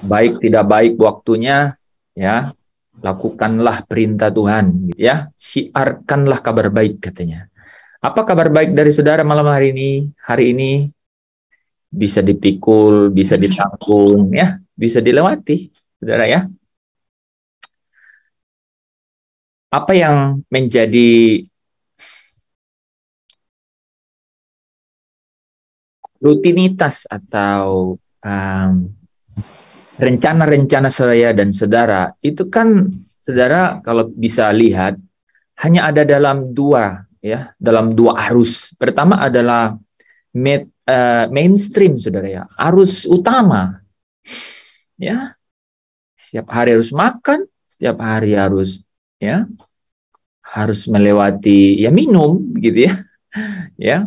baik tidak baik waktunya, ya, lakukanlah perintah Tuhan, gitu ya. Siarkanlah kabar baik katanya. Apa kabar baik dari saudara malam hari ini? Hari ini bisa dipikul, bisa ditanggung, ya, bisa dilewati, saudara ya. Apa yang menjadi rutinitas atau rencana-rencana saya dan saudara itu kan, saudara kalau bisa lihat hanya ada dalam dua, ya, dalam dua arus. Pertama adalah mainstream, saudara ya, arus utama, ya, setiap hari harus makan, setiap hari harus, ya, harus melewati, ya, minum gitu ya, ya,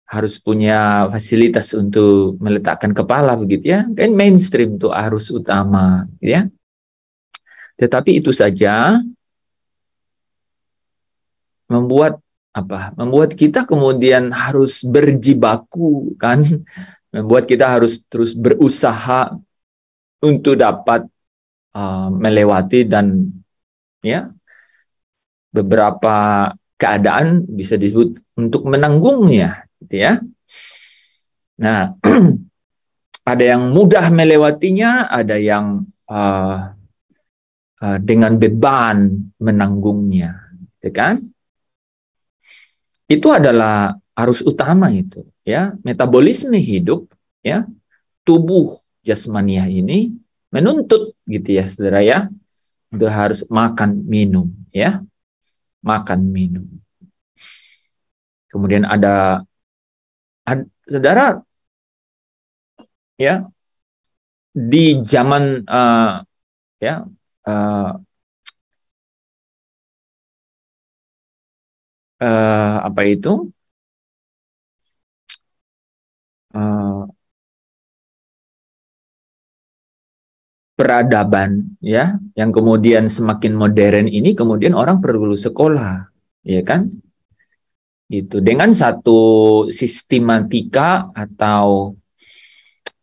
harus punya fasilitas untuk meletakkan kepala begitu ya, kan mainstream tuh arus utama, gitu ya. Tetapi itu saja membuat apa? Membuat kita kemudian harus berjibaku kan, membuat kita harus terus berusaha untuk dapat melewati dan, ya, beberapa keadaan bisa disebut untuk menanggungnya, gitu ya. Nah, ada yang mudah melewatinya, ada yang dengan beban menanggungnya, gitu kan? Itu adalah arus utama itu, ya, metabolisme hidup, ya, tubuh jasmaniah ini menuntut, gitu ya, saudara ya, udah harus makan minum, ya, makan minum. Kemudian ada saudara, ya, di zaman ya apa itu peradaban, ya, yang kemudian semakin modern ini, kemudian orang perlu sekolah, ya kan, itu dengan satu sistematika atau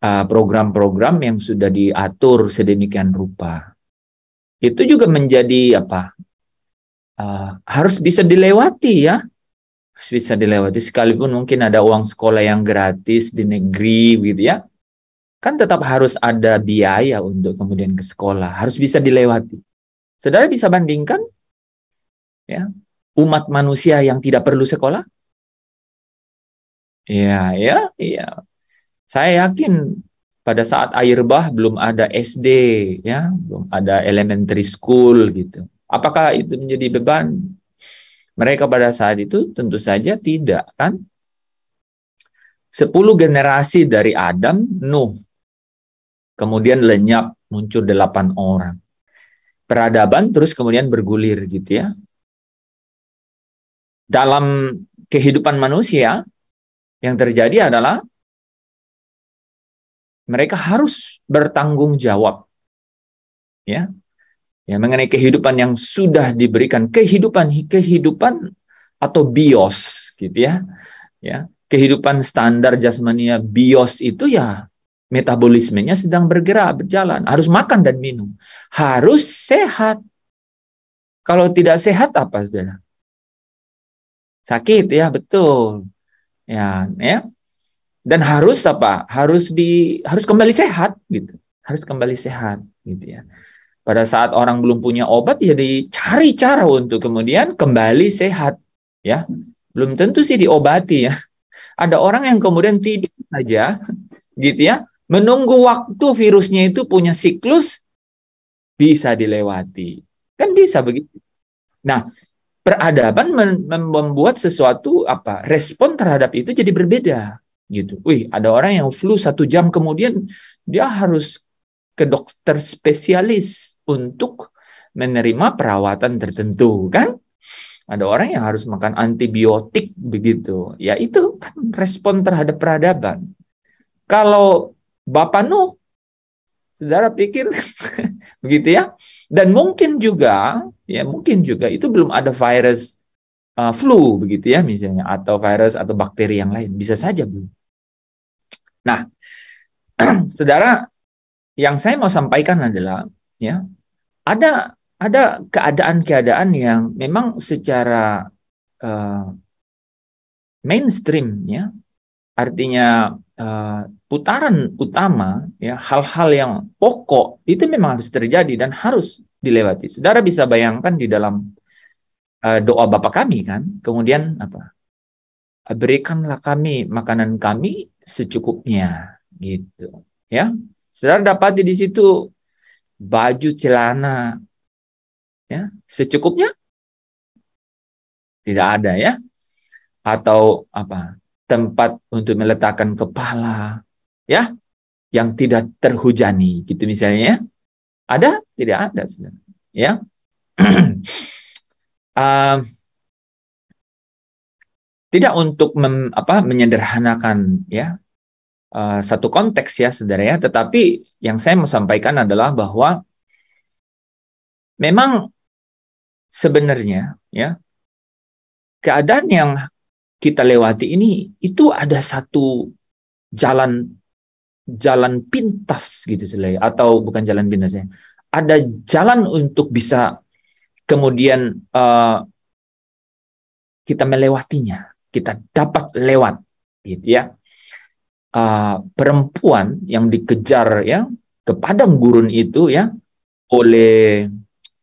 program-program yang sudah diatur sedemikian rupa. Itu juga menjadi apa, harus bisa dilewati, ya, harus bisa dilewati, sekalipun mungkin ada uang sekolah yang gratis di negeri gitu ya, kan tetap harus ada biaya untuk kemudian ke sekolah, harus bisa dilewati. Saudara bisa bandingkan, ya, umat manusia yang tidak perlu sekolah? Ya, ya, ya. Saya yakin pada saat air bah belum ada SD, ya, belum ada elementary school gitu. Apakah itu menjadi beban mereka pada saat itu? Tentu saja tidak, kan? 10 generasi dari Adam, Nuh, kemudian lenyap, muncul 8 orang. Peradaban terus kemudian bergulir gitu ya. Dalam kehidupan manusia yang terjadi adalah mereka harus bertanggung jawab, ya, ya, mengenai kehidupan yang sudah diberikan, kehidupan atau bios gitu ya, ya, kehidupan standar jasmania bios itu, ya, metabolismenya sedang bergerak, berjalan, harus makan dan minum, harus sehat. Kalau tidak sehat apa, saudara? Sakit, ya, betul, ya, ya. Dan harus apa? Harus kembali sehat gitu. Harus kembali sehat gitu ya. Pada saat orang belum punya obat, ya dicari cara untuk kemudian kembali sehat, ya. Belum tentu sih diobati, ya. Ada orang yang kemudian tidur saja gitu ya, menunggu waktu virusnya itu punya siklus bisa dilewati. Kan bisa begitu. Nah, peradaban membuat sesuatu apa? Respon terhadap itu jadi berbeda gitu. Wih, ada orang yang flu 1 jam kemudian dia harus ke dokter spesialis untuk menerima perawatan tertentu, kan? Ada orang yang harus makan antibiotik begitu. Ya, itu kan respon terhadap peradaban. Kalau Bapak Nuh, saudara pikir begitu ya? Dan mungkin juga, ya, mungkin juga itu belum ada virus flu begitu ya, misalnya, atau virus atau bakteri yang lain, bisa saja belum. Nah, saudara, yang saya mau sampaikan adalah, ya, ada keadaan-keadaan yang memang secara mainstream, ya, artinya putaran utama, ya, hal-hal yang pokok itu memang harus terjadi dan harus dilewati. Saudara bisa bayangkan di dalam doa Bapa kami kan, kemudian apa? Berikanlah kami makanan kami secukupnya, gitu. Ya, saudara dapati di situ baju celana, ya, secukupnya tidak ada, ya, atau apa? Tempat untuk meletakkan kepala, ya, yang tidak terhujani, gitu misalnya. Ada? Tidak ada, saudara. Ya. Tidak untuk menyederhanakan, ya, satu konteks, ya, saudara, ya, tetapi yang saya mau sampaikan adalah bahwa memang sebenarnya, ya, keadaan yang kita lewati ini itu ada satu jalan pintas, gitu, saudara, atau bukan jalan pintas, ya, ada jalan untuk bisa kemudian kita melewatinya, kita dapat lewat, gitu, ya. Perempuan yang dikejar, ya, ke padang gurun itu, ya, oleh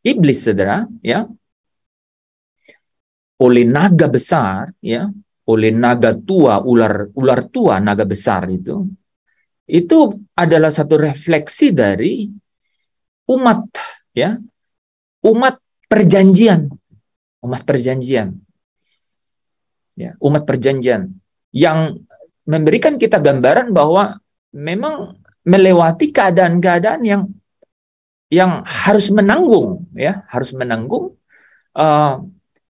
iblis, saudara, ya, oleh naga besar, ya, oleh naga tua, ular tua, naga besar itu adalah satu refleksi dari umat, ya, umat perjanjian, ya, umat perjanjian yang memberikan kita gambaran bahwa memang melewati keadaan-keadaan yang harus menanggung, ya, harus menanggung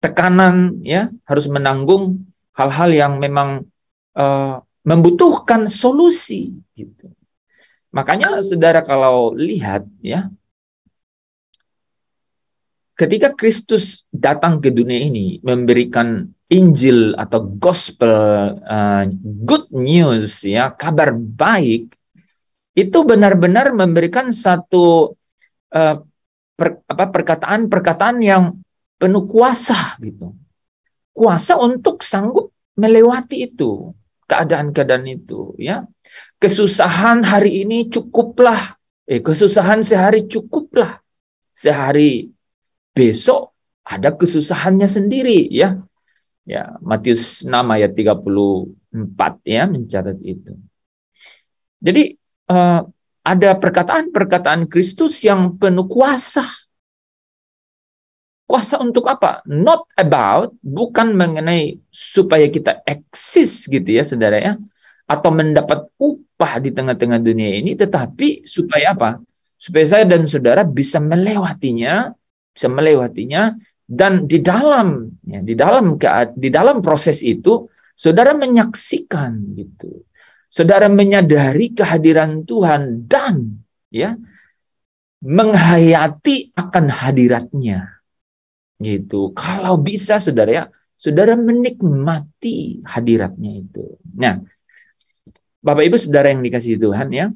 tekanan, ya, harus menanggung hal-hal yang memang membutuhkan solusi, gitu. Makanya saudara kalau lihat, ya, ketika Kristus datang ke dunia ini memberikan Injil atau gospel, good news, ya, kabar baik, itu benar-benar memberikan satu perkataan-perkataan yang penuh kuasa, gitu. Kuasa untuk sanggup melewati itu, keadaan-keadaan itu, ya. Kesusahan hari ini cukuplah, kesusahan sehari cukuplah. Sehari besok ada kesusahannya sendiri, ya. Ya, Matius 6 ayat 34, ya, mencatat itu. Jadi ada perkataan-perkataan Kristus yang penuh kuasa. Kuasa untuk apa? Not about, bukan mengenai supaya kita eksis, gitu, ya, saudara, ya, atau mendapat upah di tengah-tengah dunia ini, tetapi supaya apa? Supaya saya dan saudara bisa melewatinya, dan di dalam, ya, di dalam proses itu saudara menyaksikan, gitu. Saudara menyadari kehadiran Tuhan dan, ya, menghayati akan hadiratnya, gitu. Kalau bisa, saudara, ya, saudara menikmati hadiratnya itu. Nah, Bapak Ibu saudara yang dikasihi Tuhan, ya,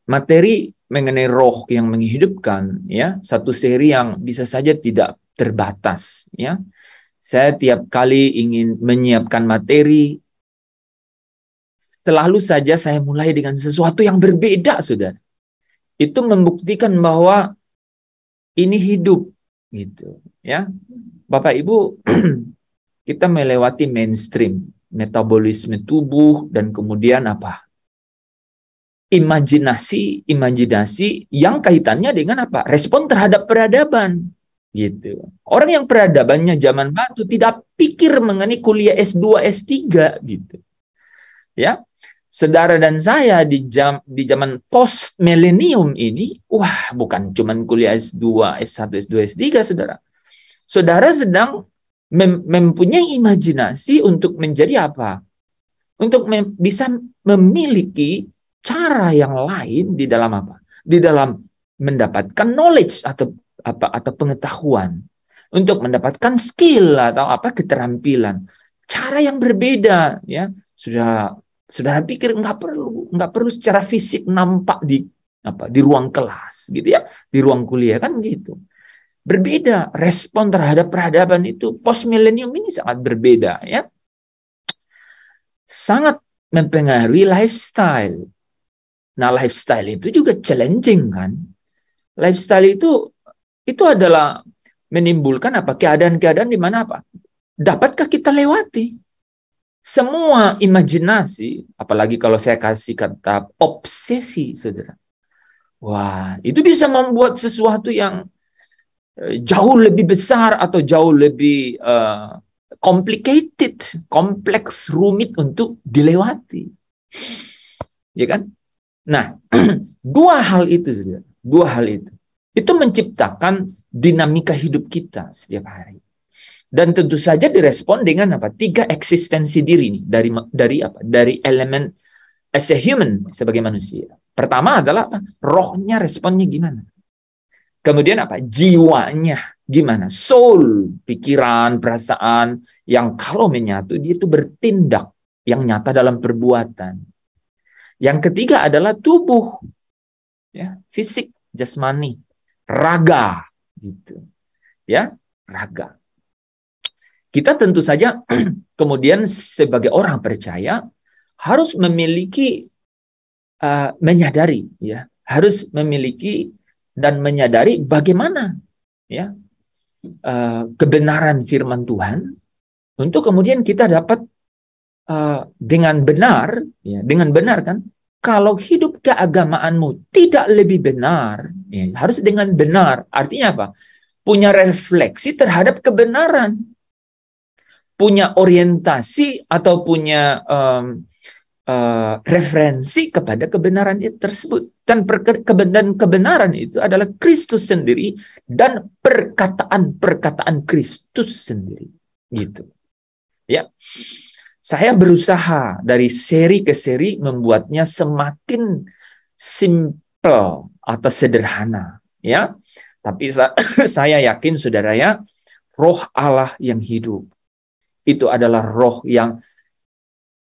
materi mengenai roh yang menghidupkan, ya, satu seri yang bisa saja tidak terbatas, ya. Saya tiap kali ingin menyiapkan materi, selalu saja saya mulai dengan sesuatu yang berbeda, saudara. Itu membuktikan bahwa ini hidup, gitu, ya. Bapak Ibu, kita melewati mainstream, metabolisme tubuh, dan kemudian apa? Imajinasi yang kaitannya dengan apa? Respon terhadap peradaban, gitu. Orang yang peradabannya zaman batu tidak pikir mengenai kuliah S2, S3, gitu. Ya. Saudara dan saya di zaman post milenium ini, wah, bukan cuman kuliah S2, S1, S2, S3, saudara. Saudara sedang mempunyai imajinasi untuk menjadi apa? Untuk bisa memiliki cara yang lain di dalam apa? Di dalam mendapatkan knowledge atau pengetahuan, untuk mendapatkan skill atau keterampilan, cara yang berbeda, ya. Saudara pikir nggak perlu secara fisik nampak di di ruang kelas gitu ya, di ruang kuliah kan gitu. Berbeda respon terhadap peradaban itu, post milenium ini sangat berbeda ya. Sangat mempengaruhi lifestyle. Nah, lifestyle itu juga challenging kan. Lifestyle itu adalah menimbulkan keadaan-keadaan di mana dapatkah kita lewati semua imajinasi, apalagi kalau saya kasih kata obsesi, saudara. Wah, itu bisa membuat sesuatu yang jauh lebih besar atau jauh lebih complicated, kompleks, rumit untuk dilewati. Ya kan? Nah, dua hal itu menciptakan dinamika hidup kita setiap hari. Dan tentu saja direspon dengan 3 eksistensi diri nih, dari elemen as a human, sebagai manusia. Pertama adalah rohnya responnya gimana? Kemudian jiwanya gimana? Soul, pikiran, perasaan yang kalau menyatu dia itu bertindak yang nyata dalam perbuatan. Yang ketiga adalah tubuh, ya, fisik, jasmani, raga, gitu, ya, raga. Kita tentu saja kemudian sebagai orang percaya harus memiliki menyadari, ya, harus memiliki dan menyadari bagaimana, ya, kebenaran firman Tuhan untuk kemudian kita dapat dengan benar, ya, dengan benar kan. Kalau hidup keagamaanmu tidak lebih benar, ya, harus dengan benar. Artinya apa? Punya refleksi terhadap kebenaran, punya orientasi atau punya referensi kepada kebenaran itu tersebut. Dan kebenaran itu adalah Kristus sendiri dan perkataan-perkataan Kristus sendiri. Gitu. Ya. Saya berusaha dari seri ke seri membuatnya semakin simple atau sederhana, ya. Tapi saya yakin saudara ya, roh Allah yang hidup itu adalah roh yang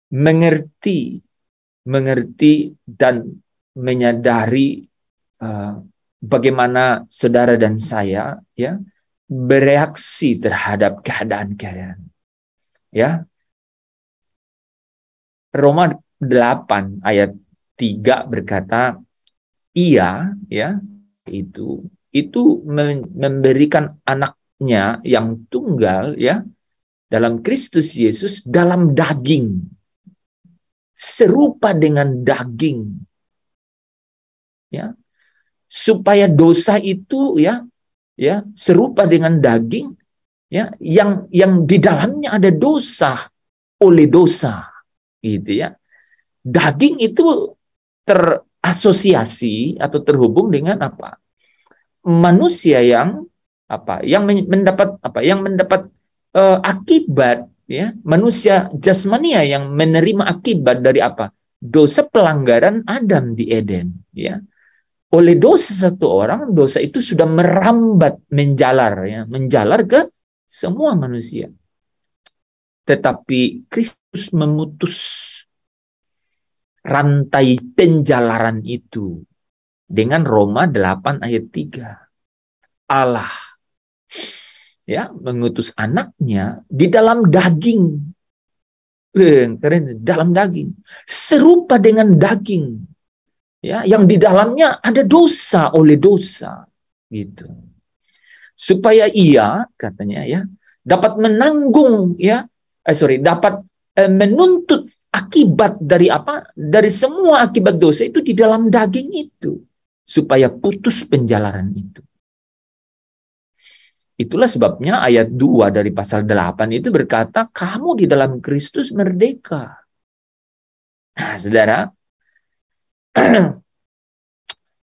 mengerti dan menyadari bagaimana saudara dan saya, ya, bereaksi terhadap keadaan-keadaan. Ya. Roma 8 ayat 3 berkata, Ia, ya, itu memberikan anaknya yang tunggal, ya, dalam Kristus Yesus dalam daging, serupa dengan daging, ya, supaya dosa itu, ya, serupa dengan daging, ya, yang di dalamnya ada dosa oleh dosa, gitu ya. Daging itu terasosiasi atau terhubung dengan manusia yang mendapat akibat, ya, manusia jasmania yang menerima akibat dari dosa pelanggaran Adam di Eden, ya. Oleh dosa satu orang, dosa itu sudah merambat, menjalar ke semua manusia. Tetapi Kristus memutus rantai penjalaran itu dengan Roma 8 ayat 3. Allah, ya, mengutus anaknya di dalam daging. Keren, dalam daging. Serupa dengan daging, ya, yang di dalamnya ada dosa oleh dosa, gitu. Supaya ia, katanya, ya, dapat menanggung, ya, dapat menuntut akibat dari semua akibat dosa itu di dalam daging itu, supaya putus penjalaran itu. Itulah sebabnya ayat 2 dari pasal 8 itu berkata, kamu di dalam Kristus merdeka. Nah, saudara,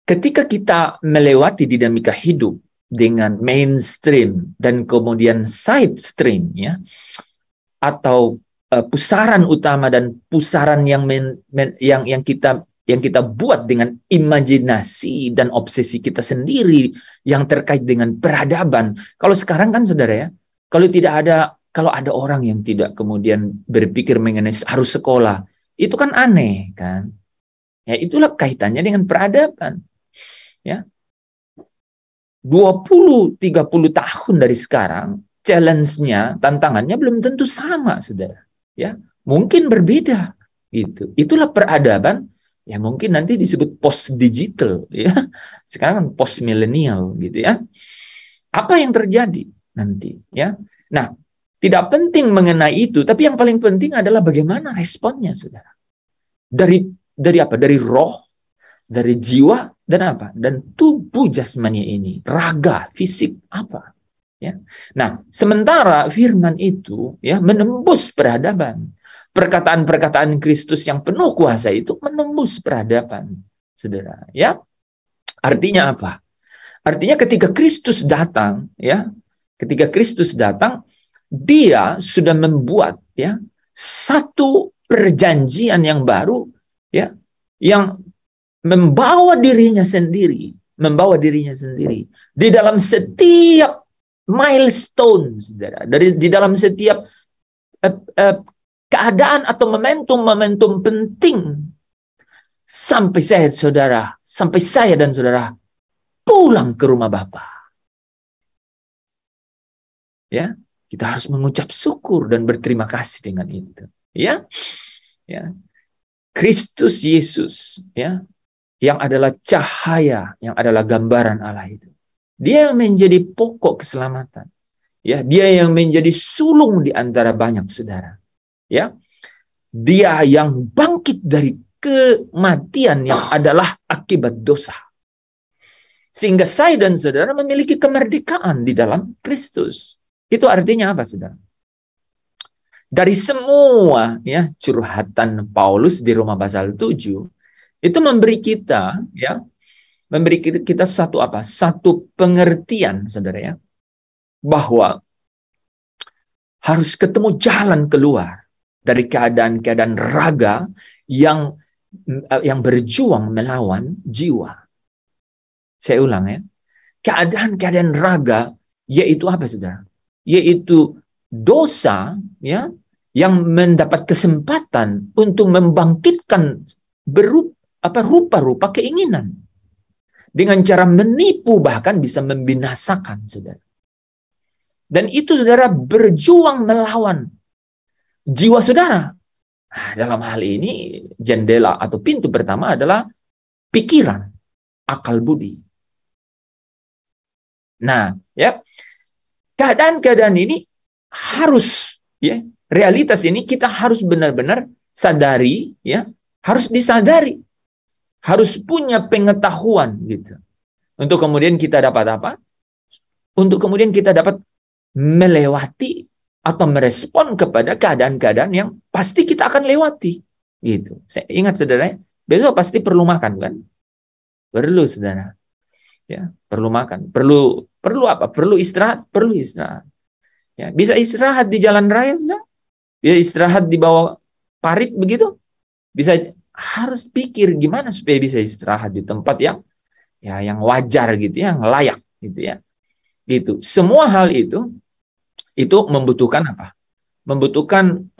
ketika kita melewati dinamika hidup dengan mainstream dan kemudian side stream, ya, atau pusaran utama dan pusaran yang kita buat dengan imajinasi dan obsesi kita sendiri yang terkait dengan peradaban. Kalau sekarang kan saudara, ya, kalau ada orang yang tidak kemudian berpikir mengenai harus sekolah, itu kan aneh kan. Ya, itulah kaitannya dengan peradaban. Ya. 20-30 tahun dari sekarang, challenge-nya, tantangannya belum tentu sama, Saudara. Ya, mungkin berbeda gitu. Itulah peradaban, ya mungkin nanti disebut post digital, ya. Sekarang post milenial gitu ya. Apa yang terjadi nanti, ya? Nah, tidak penting mengenai itu, tapi yang paling penting adalah bagaimana responnya, Saudara. Dari apa? Dari roh, dari jiwa, dan apa? Dan tubuh jasmani ini, raga, fisik, apa? Ya. Nah, sementara firman itu ya menembus peradaban. Perkataan-perkataan Kristus yang penuh kuasa itu menembus peradaban, Saudara. Ya, artinya apa? Artinya ketika Kristus datang, ya, ketika Kristus datang, Dia sudah membuat ya satu perjanjian yang baru, ya, yang membawa dirinya sendiri di dalam setiap milestone, Saudara, di dalam setiap keadaan atau momentum penting, sampai saya dan saudara pulang ke rumah Bapa. Ya, kita harus mengucap syukur dan berterima kasih dengan itu. Ya, ya. Kristus Yesus, ya, yang adalah cahaya, yang adalah gambaran Allah itu. Dia yang menjadi pokok keselamatan. Ya, dia yang menjadi sulung di antara banyak saudara. Ya, dia yang bangkit dari kematian yang adalah akibat dosa. Sehingga saya dan saudara memiliki kemerdekaan di dalam Kristus. Itu artinya apa, saudara? Dari semua ya curhatan Paulus di Roma pasal 7 itu memberi kita satu apa? Satu pengertian, saudara ya, bahwa harus ketemu jalan keluar dari keadaan-keadaan raga yang berjuang melawan jiwa. Saya ulang ya. Keadaan-keadaan raga yaitu apa, saudara? Yaitu dosa ya yang mendapat kesempatan untuk membangkitkan rupa-rupa keinginan dengan cara menipu, bahkan bisa membinasakan, saudara. Dan itu, saudara, berjuang melawan jiwa saudara. Nah, dalam hal ini jendela atau pintu pertama adalah pikiran, akal budi. Nah, ya, keadaan-keadaan ini harus, ya, realitas ini kita harus benar-benar sadari, ya, harus disadari, harus punya pengetahuan, gitu. Untuk kemudian kita dapat apa? Untuk kemudian kita dapat melewati atau merespon kepada keadaan-keadaan yang pasti kita akan lewati, gitu. Saya ingat, saudara, besok pasti perlu makan, kan? Perlu, saudara. Ya, perlu makan, perlu apa? Perlu istirahat. Ya, bisa istirahat di jalan raya, saudara. Bisa istirahat di bawah parit begitu. Harus pikir gimana supaya bisa istirahat di tempat yang wajar gitu, yang layak gitu ya. Gitu. Semua hal itu membutuhkan apa? Membutuhkan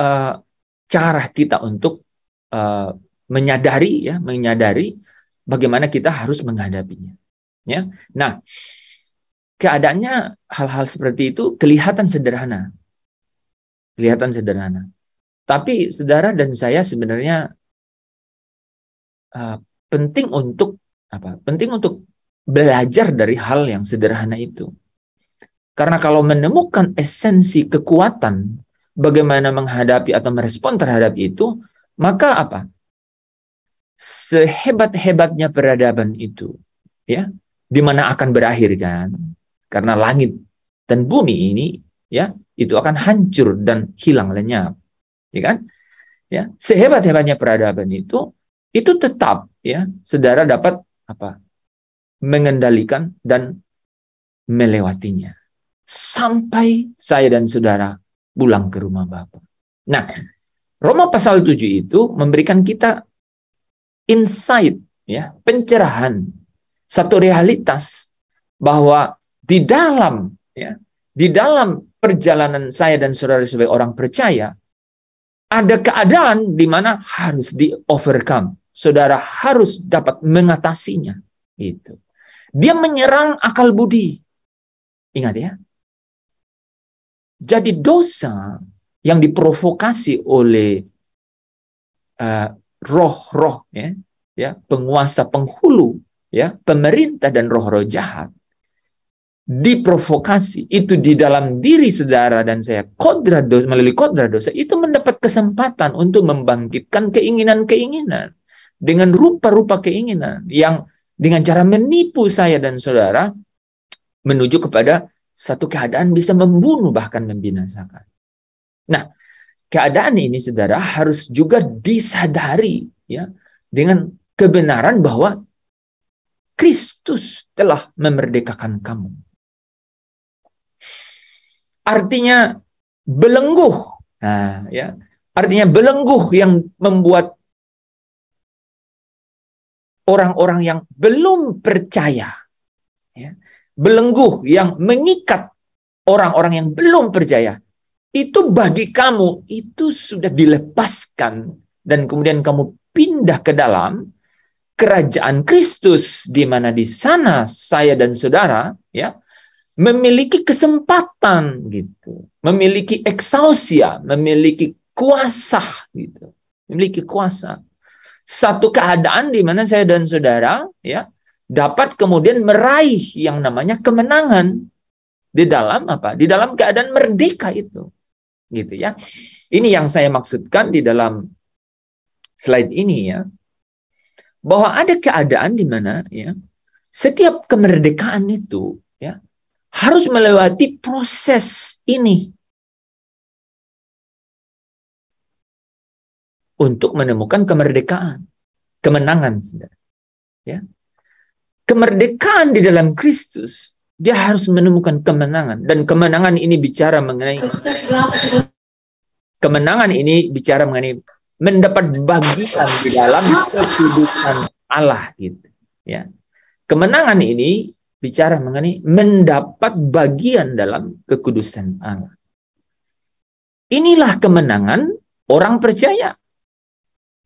cara kita untuk menyadari bagaimana kita harus menghadapinya. Ya. Nah, keadaannya hal-hal seperti itu kelihatan sederhana. Tapi saudara dan saya sebenarnya penting untuk belajar dari hal yang sederhana itu. Karena kalau menemukan esensi kekuatan bagaimana menghadapi atau merespon terhadap itu, maka apa? Sehebat-hebatnya peradaban itu, ya, di mana akan berakhir, kan? Karena langit dan bumi ini ya itu akan hancur dan hilang lenyap, ya kan? Ya, sehebat-hebatnya peradaban itu tetap ya saudara dapat apa? Mengendalikan dan melewatinya sampai saya dan saudara pulang ke rumah Bapa. Nah, Roma pasal 7 itu memberikan kita insight ya, pencerahan, satu realitas bahwa di dalam perjalanan saya dan saudara sebagai orang percaya ada keadaan di mana harus di overcome, saudara harus dapat mengatasinya. Gitu. Dia menyerang akal budi. Ingat ya. Jadi dosa yang diprovokasi oleh roh-roh, ya, penguasa penghulu, ya, pemerintah dan roh-roh jahat, diprovokasi itu di dalam diri saudara dan saya, kodrat dosa, melalui kodrat dosa itu mendapat kesempatan untuk membangkitkan keinginan-keinginan dengan rupa-rupa keinginan yang dengan cara menipu saya dan saudara menuju kepada satu keadaan bisa membunuh bahkan membinasakan. Nah, keadaan ini saudara harus juga disadari, ya, dengan kebenaran bahwa Kristus telah memerdekakan kamu. Artinya belenggu. Nah, ya. Artinya belenggu yang membuat orang-orang yang belum percaya, ya, belenggu yang mengikat orang-orang yang belum percaya, itu bagi kamu itu sudah dilepaskan dan kemudian kamu pindah ke dalam kerajaan Kristus, di mana di sana saya dan saudara, ya, memiliki kesempatan gitu, memiliki eksausia, memiliki kuasa gitu, memiliki kuasa. Satu keadaan di mana saya dan saudara, ya, dapat kemudian meraih yang namanya kemenangan di dalam apa? Di dalam keadaan merdeka itu. Gitu ya. Ini yang saya maksudkan di dalam slide ini, ya. Bahwa ada keadaan di mana, ya, setiap kemerdekaan itu, ya, harus melewati proses ini untuk menemukan kemerdekaan, kemenangan, ya. Kemerdekaan di dalam Kristus, dia harus menemukan kemenangan, dan kemenangan ini bicara mengenai mendapat bagian di dalam kekudusan Allah, gitu, ya. Kemenangan ini bicara mengenai mendapat bagian dalam kekudusan Allah. Inilah kemenangan orang percaya.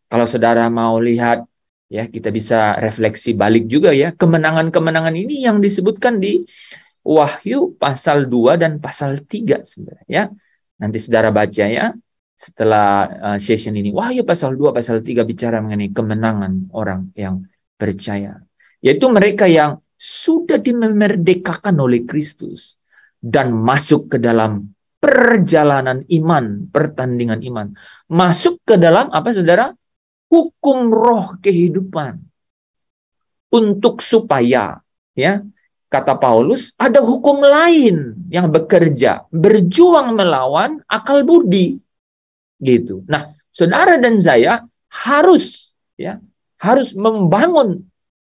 Kalau saudara mau lihat, ya, kita bisa refleksi balik juga, ya, kemenangan-kemenangan ini yang disebutkan di Wahyu pasal 2 dan pasal 3, saudara, ya. Nanti saudara baca, ya, setelah session ini. Wahyu pasal 2, pasal 3 bicara mengenai kemenangan orang yang percaya. Yaitu mereka yang sudah dimerdekakan oleh Kristus dan masuk ke dalam perjalanan iman, pertandingan iman. Masuk ke dalam apa, saudara? Hukum roh kehidupan. Untuk supaya, ya, kata Paulus, ada hukum lain yang bekerja, berjuang melawan akal budi. Gitu. Nah, saudara dan saya harus, ya, harus membangun,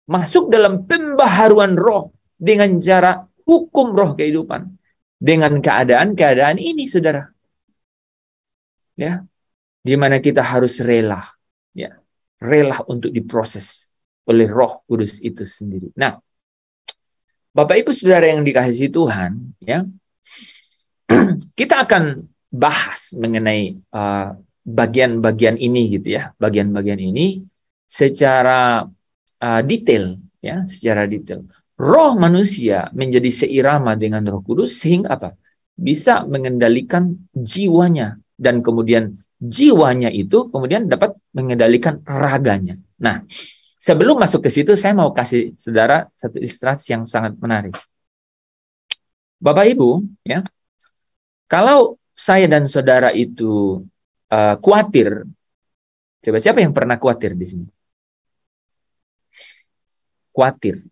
masuk dalam pembaharuan roh dengan cara hukum roh kehidupan. Dengan keadaan-keadaan ini, saudara. Ya, di mana kita harus rela, ya, rela untuk diproses oleh Roh Kudus itu sendiri. Nah, Bapak Ibu Saudara yang dikasihi Tuhan, ya, kita akan bahas mengenai bagian-bagian ini, gitu ya, bagian-bagian ini secara detail, ya, secara detail. Roh manusia menjadi seirama dengan Roh Kudus sehingga apa? Bisa mengendalikan jiwanya, dan kemudian jiwanya itu kemudian dapat mengendalikan raganya. Nah, sebelum masuk ke situ, saya mau kasih saudara satu ilustrasi yang sangat menarik. Bapak Ibu, ya, kalau saya dan saudara itu khawatir, coba siapa yang pernah khawatir di sini? Khawatir.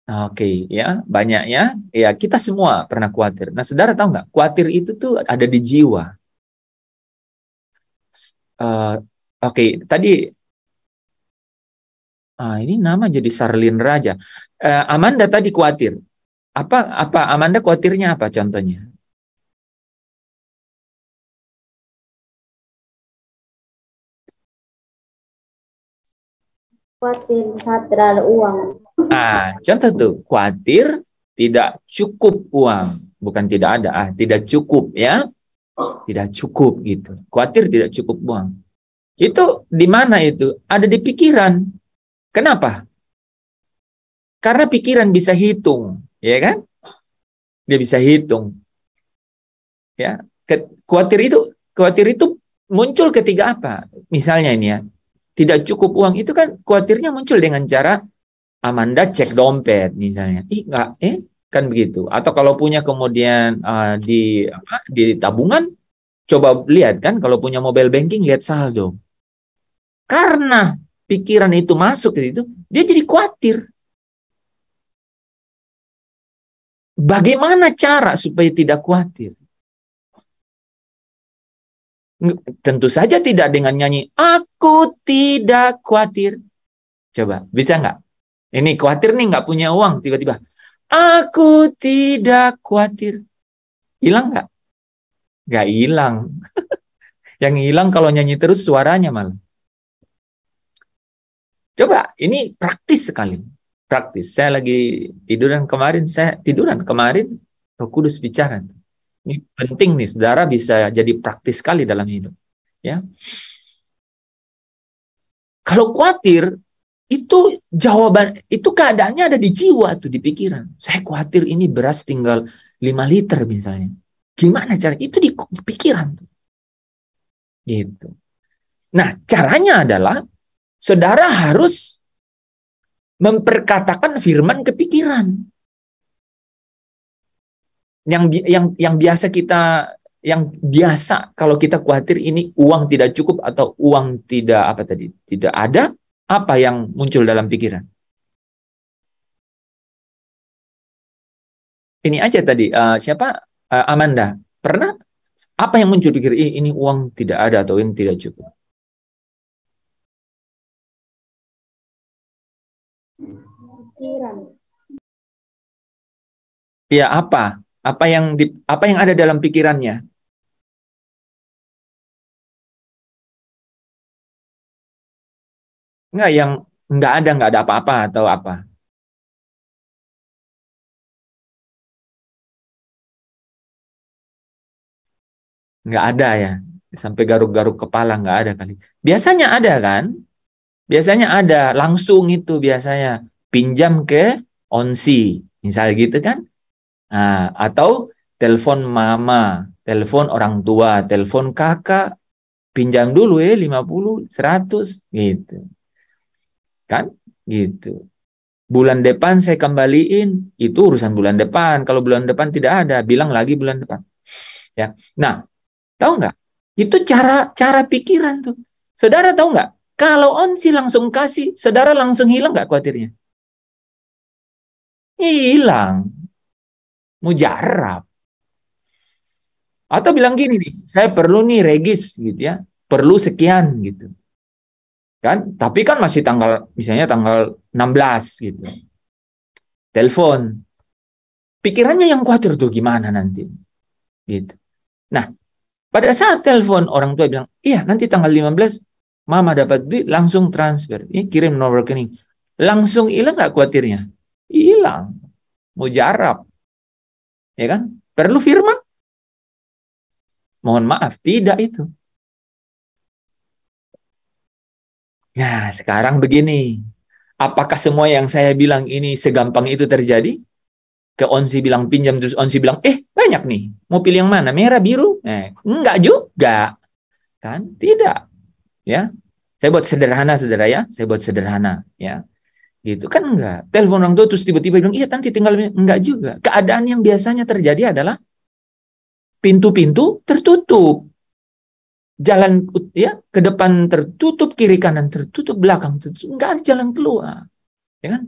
Oke, ya, banyak, ya. Ya, kita semua pernah khawatir. Nah, saudara tahu nggak? Khawatir itu tuh ada di jiwa. Oke, tadi ini nama jadi Sarlin Raja. Amanda tadi khawatir. Apa Amanda khawatirnya apa contohnya? Khawatir saat terlalu uang. Contoh tuh, khawatir tidak cukup uang. Bukan tidak ada, tidak cukup, ya. Tidak cukup gitu. Khawatir tidak cukup uang. Itu di mana itu? Ada di pikiran. Kenapa? Karena pikiran bisa hitung, ya kan? Dia bisa hitung. Ya, khawatir itu muncul ketika apa? Misalnya ini ya, tidak cukup uang itu kan khawatirnya muncul dengan cara Amanda cek dompet misalnya. Enggak, kan begitu. Atau kalau punya kemudian di tabungan, coba lihat kan kalau punya mobile banking lihat saldo. Karena pikiran itu masuk ke situ, dia jadi khawatir. Bagaimana cara supaya tidak khawatir? Tentu saja tidak dengan nyanyi, aku tidak khawatir. Coba, bisa nggak? Ini khawatir nih nggak punya uang, tiba-tiba, aku tidak khawatir. Hilang nggak? Nggak hilang. Yang hilang kalau nyanyi terus suaranya malah. Coba, ini praktis sekali. Praktis. Saya lagi tiduran kemarin, Roh Kudus bicara. Ini penting nih, saudara bisa jadi praktis sekali dalam hidup. Ya, kalau khawatir, itu jawaban, itu keadaannya ada di jiwa tuh, di pikiran. Saya khawatir ini beras tinggal 5 liter misalnya. Gimana cara? Itu di pikiran tuh. Gitu. Nah, caranya adalah saudara harus memperkatakan firman ke pikiran. Yang biasa kalau kita khawatir ini uang tidak cukup atau uang tidak ada, apa yang muncul dalam pikiran? Ini aja tadi siapa Amanda pernah apa yang muncul pikir ini uang tidak ada atau ini tidak cukup? Pikiran. Ya apa yang ada dalam pikirannya? Nggak ada apa-apa atau apa? Nggak ada ya, sampai garuk-garuk kepala nggak ada kali. Biasanya ada kan? Biasanya ada langsung itu biasanya pinjam ke onsi, misal gitu kan? Nah, atau telepon mama, telepon orang tua, telepon kakak, pinjam dulu 50, 100 gitu. Kan? Gitu. Bulan depan saya kembaliin, itu urusan bulan depan. Kalau bulan depan tidak ada, bilang lagi bulan depan. Ya. Nah, tahu nggak? Itu cara pikiran tuh. Saudara tahu nggak? Kalau onsi langsung kasih, saudara langsung hilang nggak khawatirnya? Hilang. Mujarab. Atau bilang gini nih, saya perlu nih regis gitu ya, perlu sekian gitu. Kan? Tapi kan masih misalnya tanggal 16 gitu. Telepon. Pikirannya yang khawatir tuh gimana nanti. Gitu. Nah, pada saat telepon orang tua bilang, iya nanti tanggal 15 mama dapat duit langsung transfer. Ini kirim nomor rekening. Langsung hilang nggak khawatirnya? Hilang. Mujarab. Ya kan? Perlu firman? Mohon maaf, tidak itu. Nah, sekarang begini. Apakah semua yang saya bilang ini segampang itu terjadi? Ke onsi bilang pinjam, terus onsi bilang, banyak nih. Mau pilih yang mana? Merah, biru? Enggak juga. Kan? Tidak. Ya. Saya buat sederhana, saudara ya. Saya buat sederhana. Ya. Gitu kan enggak. Telepon orang tua terus tiba-tiba bilang, iya nanti tinggal. Enggak juga. Keadaan yang biasanya terjadi adalah pintu-pintu tertutup. Jalan ya ke depan tertutup, kiri kanan tertutup, belakang tertutup, nggak ada jalan keluar, ya kan?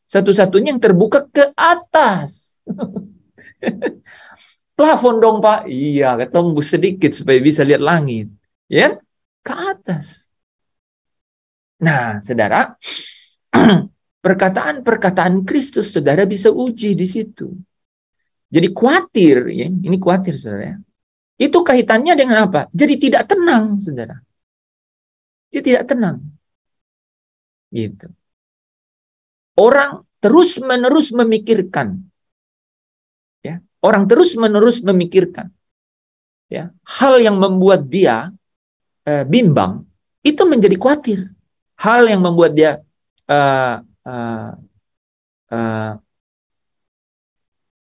Satu-satunya yang terbuka ke atas. Plafon dong Pak, iya, ketembus sedikit supaya bisa lihat langit, ya, ke atas. Nah, saudara, perkataan-perkataan Kristus, saudara bisa uji di situ. Jadi khawatir, ya, ini khawatir, saudara. Itu kaitannya dengan apa? Jadi tidak tenang, saudara. Dia tidak tenang. Gitu. Orang terus-menerus memikirkan. Ya. Orang terus-menerus memikirkan. Ya. Hal yang membuat dia bimbang. itu menjadi khawatir. Hal yang membuat dia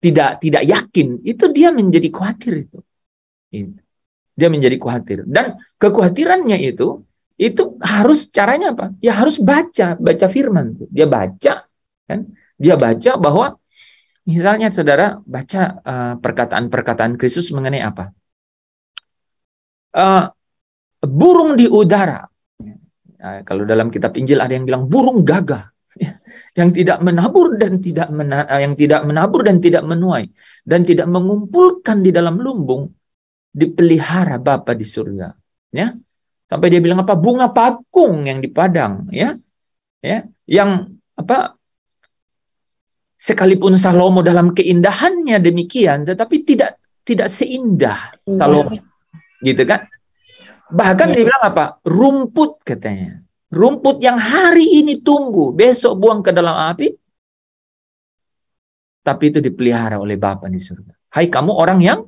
tidak yakin, itu dia menjadi khawatir itu. Dia menjadi khawatir. Dan kekhawatirannya itu harus caranya apa? Ya harus baca firman. Dia baca, kan? Dia baca bahwa misalnya saudara baca perkataan-perkataan Kristus mengenai apa? Burung di udara. Kalau dalam kitab Injil ada yang bilang burung gagah, yang tidak menabur dan tidak menuai dan tidak mengumpulkan di dalam lumbung, dipelihara Bapa di surga. Ya, sampai dia bilang apa? Bunga pakung yang di padang, ya, yang apa? Sekalipun Salomo dalam keindahannya demikian, tetapi tidak seindah Salomo, gitu kan? Bahkan dia bilang apa? Rumput katanya. Rumput yang hari ini tumbuh, besok buang ke dalam api, tapi itu dipelihara oleh Bapa di surga. Hai kamu orang yang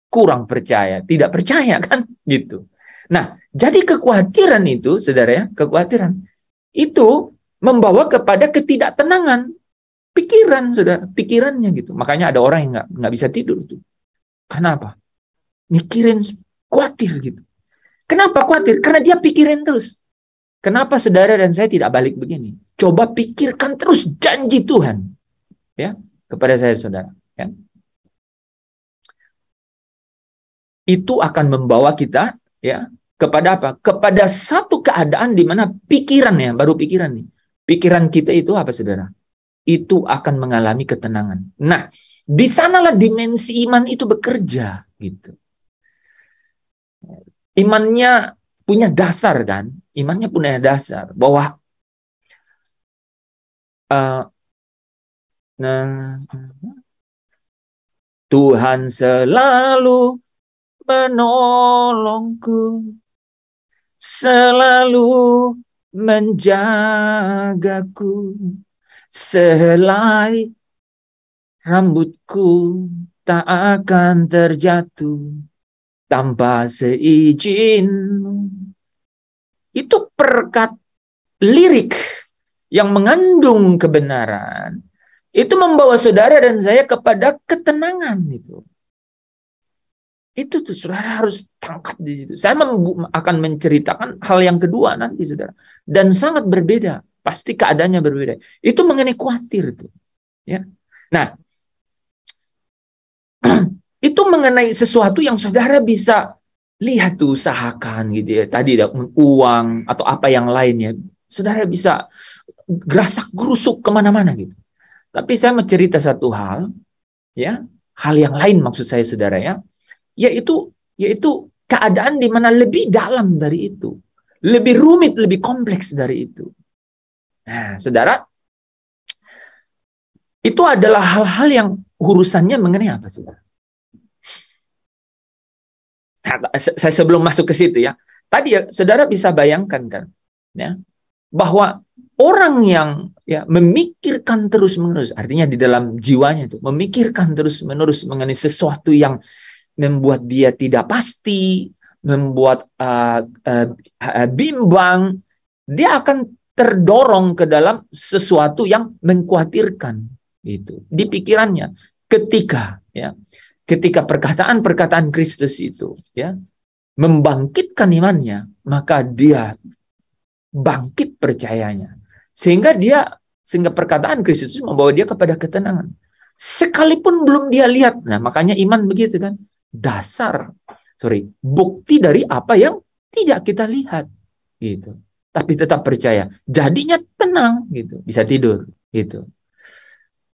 kurang percaya, tidak percaya kan? Gitu. Nah, jadi kekhawatiran itu, saudara ya, kekhawatiran itu membawa kepada ketidaktenangan pikiran, saudara, pikirannya gitu. Makanya ada orang yang nggak bisa tidur tuh. Kenapa? Mikirin, khawatir gitu. Kenapa khawatir? Karena dia pikirin terus. Kenapa saudara dan saya tidak balik begini? Coba pikirkan terus janji Tuhan, ya, kepada saya, saudara. Ya. Itu akan membawa kita, ya, kepada apa? Kepada satu keadaan di mana pikiran, ya, baru pikiran nih. Pikiran kita itu apa, saudara? Itu akan mengalami ketenangan. Nah, di sanalah dimensi iman itu bekerja, gitu. Imannya punya dasar kan? Imannya punya dasar bahwa Tuhan selalu menolongku, selalu menjagaku, sehelai rambutku tak akan terjatuh tanpa seizin. Itu lirik yang mengandung kebenaran. Itu membawa saudara dan saya kepada ketenangan itu. Itu tuh saudara harus tangkap di situ. Saya akan menceritakan hal yang kedua nanti, saudara. Dan sangat berbeda. Pasti keadaannya berbeda. Itu mengenai khawatir itu. Ya. Nah, itu mengenai sesuatu yang saudara bisa lihat tuh, usahakan gitu ya. Tadi uang atau apa yang lainnya. Saudara bisa gerasak gerusuk kemana-mana gitu. Tapi saya mau cerita satu hal, ya, hal yang lain maksud saya, saudara ya, yaitu keadaan di mana lebih dalam dari itu, lebih rumit, lebih kompleks dari itu. Nah, saudara, itu adalah hal-hal yang urusannya mengenai apa, saudara? Nah, saya sebelum masuk ke situ ya, tadi ya, saudara bisa bayangkan kan, ya, bahwa orang yang ya memikirkan terus-menerus, artinya di dalam jiwanya itu memikirkan terus-menerus mengenai sesuatu yang membuat dia tidak pasti, membuat bimbang, dia akan terdorong ke dalam sesuatu yang mengkhawatirkan itu di pikirannya. Ketika perkataan-perkataan Kristus itu ya membangkitkan imannya, maka dia bangkit percayanya. Sehingga perkataan Kristus membawa dia kepada ketenangan. Sekalipun belum dia lihat. Nah, makanya iman begitu kan. Bukti dari apa yang tidak kita lihat gitu. Tapi tetap percaya. Jadinya tenang gitu, bisa tidur gitu.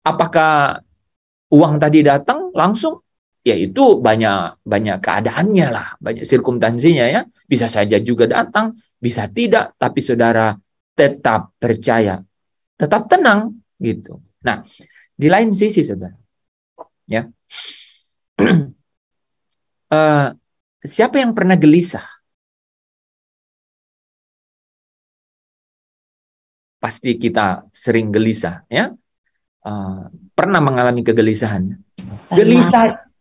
Apakah uang tadi datang langsung? Ya itu banyak keadaannya lah, banyak sirkumstansinya ya. Bisa saja juga datang, bisa tidak, tapi saudara tetap percaya, tetap tenang gitu. Nah, di lain sisi saudara, ya, siapa yang pernah gelisah? Pasti kita sering gelisah, ya. Pernah mengalami kegelisahan.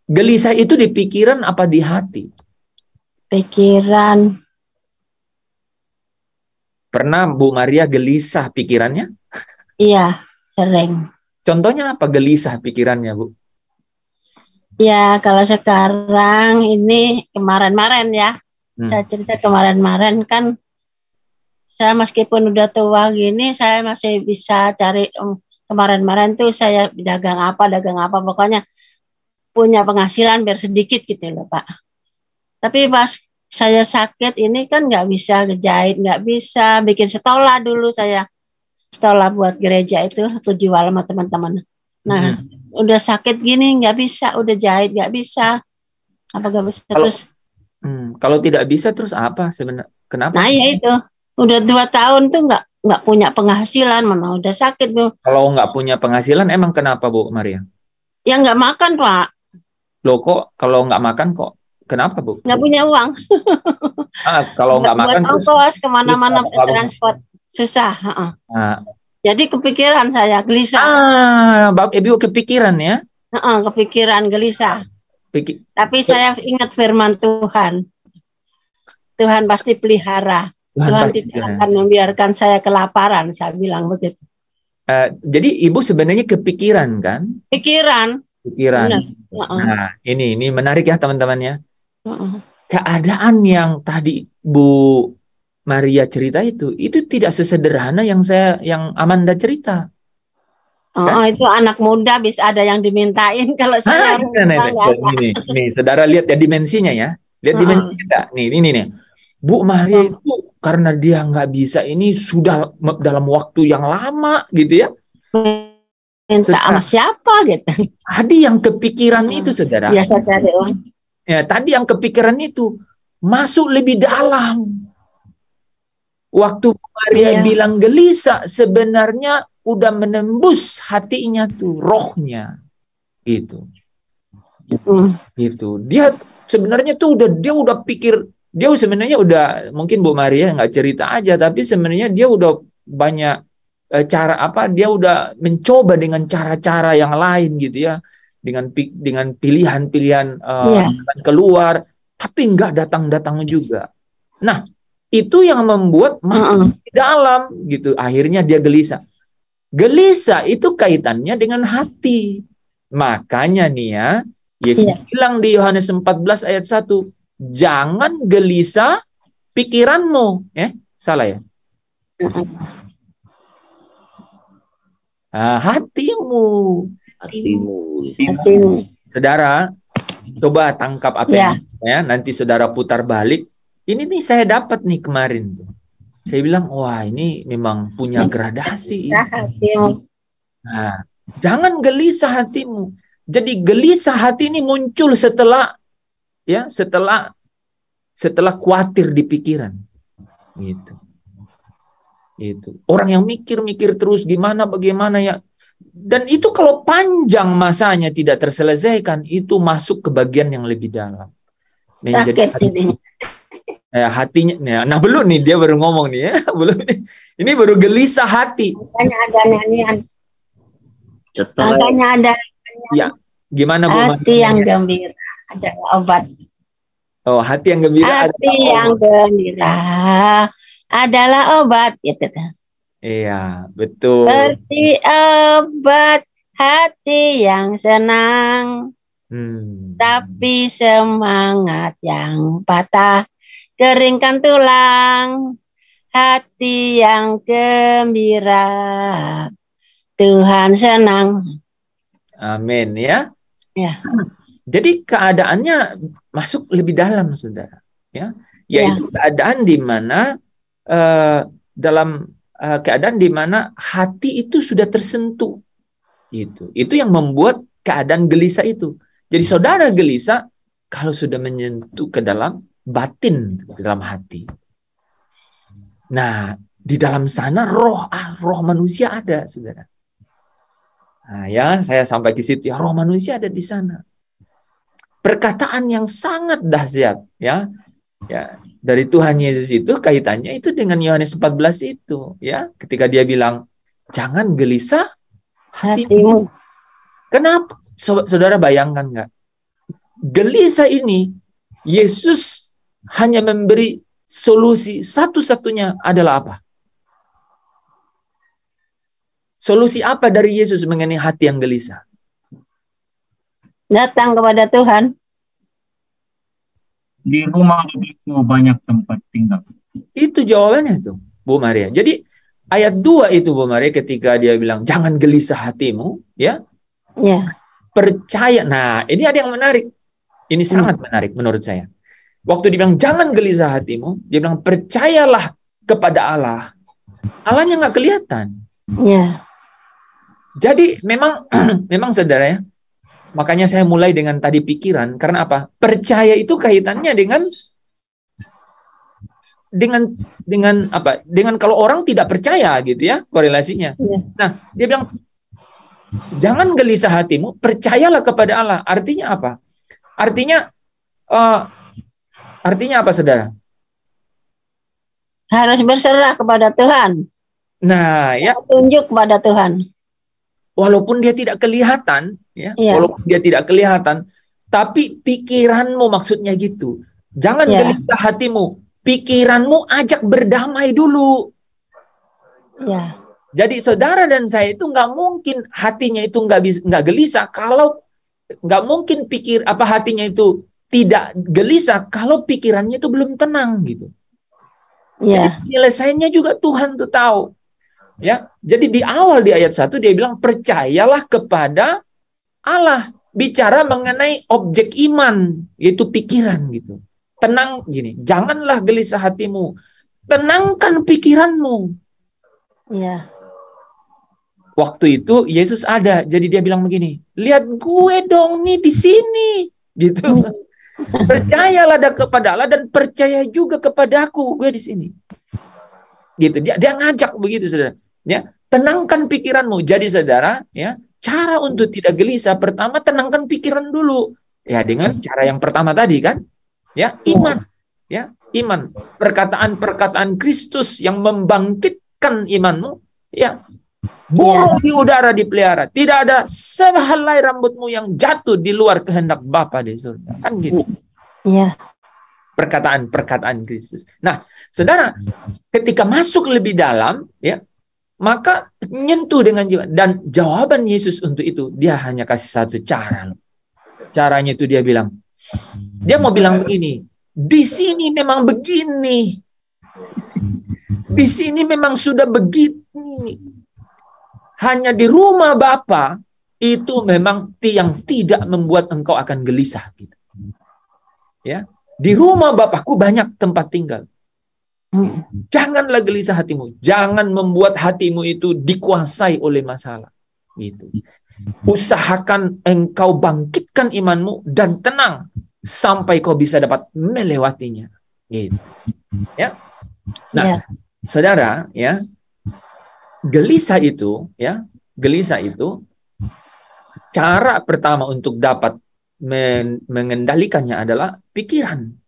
Gelisah itu di pikiran apa di hati? Pikiran. Pernah Bu Maria gelisah pikirannya? Iya, sering. Contohnya apa gelisah pikirannya, Bu? Ya, kalau sekarang ini kemarin-kemarin ya. Saya cerita kemarin-kemarin kan saya meskipun udah tua gini, saya masih bisa cari kemarin-kemarin tuh saya dagang apa, pokoknya punya penghasilan biar sedikit gitu loh, Pak. Tapi pas saya sakit ini kan nggak bisa ngejahit, nggak bisa bikin stola dulu saya. Stola buat gereja itu aku jual sama teman-teman. Nah, udah sakit gini nggak bisa, udah jahit nggak bisa. Apa nggak bisa terus? Kalau tidak bisa terus apa sebenarnya? Kenapa? Nah, ya itu. Udah 2 tahun tuh nggak punya penghasilan, mana udah sakit Bu. Kalau nggak punya penghasilan emang kenapa Bu Maria? Ya nggak makan Pak. Loh kok kalau nggak makan kok kenapa Bu? Nggak punya uang. Kalau nggak makan terus ongkos kemana-mana transport susah. Jadi kepikiran saya gelisah. Ibu kepikiran ya? Kepikiran gelisah. Tapi saya ingat firman Tuhan. Tuhan pasti pelihara. Tuhan tidak akan membiarkan saya kelaparan. Saya bilang begitu. Jadi ibu sebenarnya kepikiran kan? Pikiran. Nah, ini menarik ya teman-teman ya. Keadaan yang tadi Bu Maria cerita itu tidak sesederhana yang Amanda cerita. Itu anak muda bisa ada yang dimintain kalau saya nih, saudara lihat ya dimensinya ya. Lihat dimensinya enggak? Nih, ini nih. Bu Maria itu karena dia nggak bisa ini sudah dalam waktu yang lama gitu ya. Minta sama siapa gitu. Tadi yang kepikiran itu saudara. Biasa cari uang. Ya, tadi yang kepikiran itu masuk lebih dalam. Waktu Maria bilang gelisah, sebenarnya udah menembus hatinya tuh, rohnya. Gitu. Gitu. Dia sebenarnya tuh dia udah pikir, dia sebenarnya udah, mungkin Bu Maria nggak cerita aja, tapi sebenarnya dia udah banyak cara dia udah mencoba dengan cara-cara yang lain gitu ya. Dengan pilihan-pilihan keluar, tapi nggak datang-datang juga. Nah, itu yang membuat masuk di dalam gitu. Akhirnya dia gelisah. Gelisah itu kaitannya dengan hati. Makanya nih ya, Yesus bilang di Yohanes 14 ayat 1, jangan gelisah pikiranmu. Salah ya? Hatimu. Saudara, coba tangkap apa yang ya, nanti saudara putar balik. Ini nih saya dapat nih kemarin tuh. Saya bilang, wah ini memang punya gradasi. Nah, jangan gelisah hatimu. Jadi gelisah hati ini muncul setelah khawatir di pikiran. Gitu. Orang yang mikir-mikir terus bagaimana ya. Dan itu kalau panjang masanya tidak terselesaikan, itu masuk ke bagian yang lebih dalam. Sakit ini. Hatinya, nah belum nih dia baru ngomong nih ya, belum. Ini baru gelisah hati. Makanya ada nyanyian. Makanya ada. Ya, gimana Bu? Hati yang gembira adalah obat. Oh, hati yang gembira. Hati yang gembira adalah obat, gitu. Iya, betul. Seperti obat hati yang senang, tapi semangat yang patah, keringkan tulang. Hati yang gembira, Tuhan senang. Amin ya. Ya. Jadi keadaannya masuk lebih dalam, saudara. Ya, yaitu keadaan di mana dalam keadaan di mana hati itu sudah tersentuh. Itu yang membuat keadaan gelisah itu. Jadi saudara gelisah kalau sudah menyentuh ke dalam batin, ke dalam hati. Nah, di dalam sana roh manusia ada, saudara. Nah, ya, saya sampai ke situ ya, roh manusia ada di sana. Perkataan yang sangat dahsyat, ya. Ya, dari Tuhan Yesus itu kaitannya itu dengan Yohanes 14 itu, ya. Ketika dia bilang, "Jangan gelisah hatimu." Kenapa? Saudara bayangkan nggak? Gelisah ini Yesus hanya memberi solusi satu-satunya adalah apa? Solusi apa dari Yesus mengenai hati yang gelisah? Datang kepada Tuhan. Di rumah itu banyak tempat tinggal. Itu jawabannya tuh, Bu Maria. Jadi ayat 2 itu, Bu Maria, ketika dia bilang jangan gelisah hatimu, ya. Ya. Percaya. Nah, ini ada yang menarik. Ini sangat menarik menurut saya. Waktu dia bilang jangan gelisah hatimu, dia bilang percayalah kepada Allah. Allahnya nggak kelihatan. Ya. Jadi memang memang saudara ya, makanya saya mulai dengan tadi pikiran, karena apa? Percaya itu kaitannya dengan apa? Dengan kalau orang tidak percaya gitu ya, korelasinya. Ya. Nah, dia bilang jangan gelisah hatimu, percayalah kepada Allah. Artinya apa? Artinya apa, saudara? Harus berserah kepada Tuhan. Nah, ya. Tunjuk kepada Tuhan. Walaupun dia tidak kelihatan, ya, Iya. walaupun dia tidak kelihatan, tapi pikiranmu maksudnya gitu. Jangan gelisah hatimu, pikiranmu ajak berdamai dulu. Ya. Jadi saudara dan saya itu nggak mungkin hatinya itu nggak gelisah kalau nggak mungkin hatinya itu tidak gelisah kalau pikirannya itu belum tenang gitu. Ya. Penyelesaiannya juga Tuhan tuh tahu. Ya, jadi di awal di ayat 1 dia bilang percayalah kepada Allah, bicara mengenai objek iman, yaitu pikiran gitu. Tenang gini, janganlah gelisah hatimu, tenangkan pikiranmu. Ya. Waktu itu Yesus ada, jadi dia bilang begini, lihat gue dong nih di sini, gitu. Percayalah kepada Allah dan percaya juga kepadaku, gue di sini. Gitu, dia ngajak begitu, saudara. Ya, tenangkan pikiranmu. Jadi saudara, ya, cara untuk tidak gelisah pertama tenangkan pikiran dulu. Ya, dengan cara yang pertama tadi kan, ya, iman. Ya, iman. Perkataan-perkataan Kristus yang membangkitkan imanmu, ya. Burung di udara dipelihara. Tidak ada sehelai rambutmu yang jatuh di luar kehendak Bapa di surga. Kan gitu. Iya. Perkataan-perkataan Kristus. Nah, saudara, ketika masuk lebih dalam, ya, maka nyentuh dengan jiwa. Dan jawaban Yesus untuk itu, dia hanya kasih satu cara. Caranya itu dia bilang, dia mau bilang begini, di sini memang begini. Di sini memang sudah begini. Hanya di rumah Bapa itu memang yang tidak membuat engkau akan gelisah gitu. Ya, di rumah Bapakku banyak tempat tinggal. Janganlah gelisah hatimu. Jangan membuat hatimu itu dikuasai oleh masalah. Gitu. Usahakan engkau bangkitkan imanmu dan tenang sampai kau bisa dapat melewatinya. Gitu. Ya. Nah, saudara, ya, gelisah itu, cara pertama untuk dapat mengendalikannya adalah pikiran.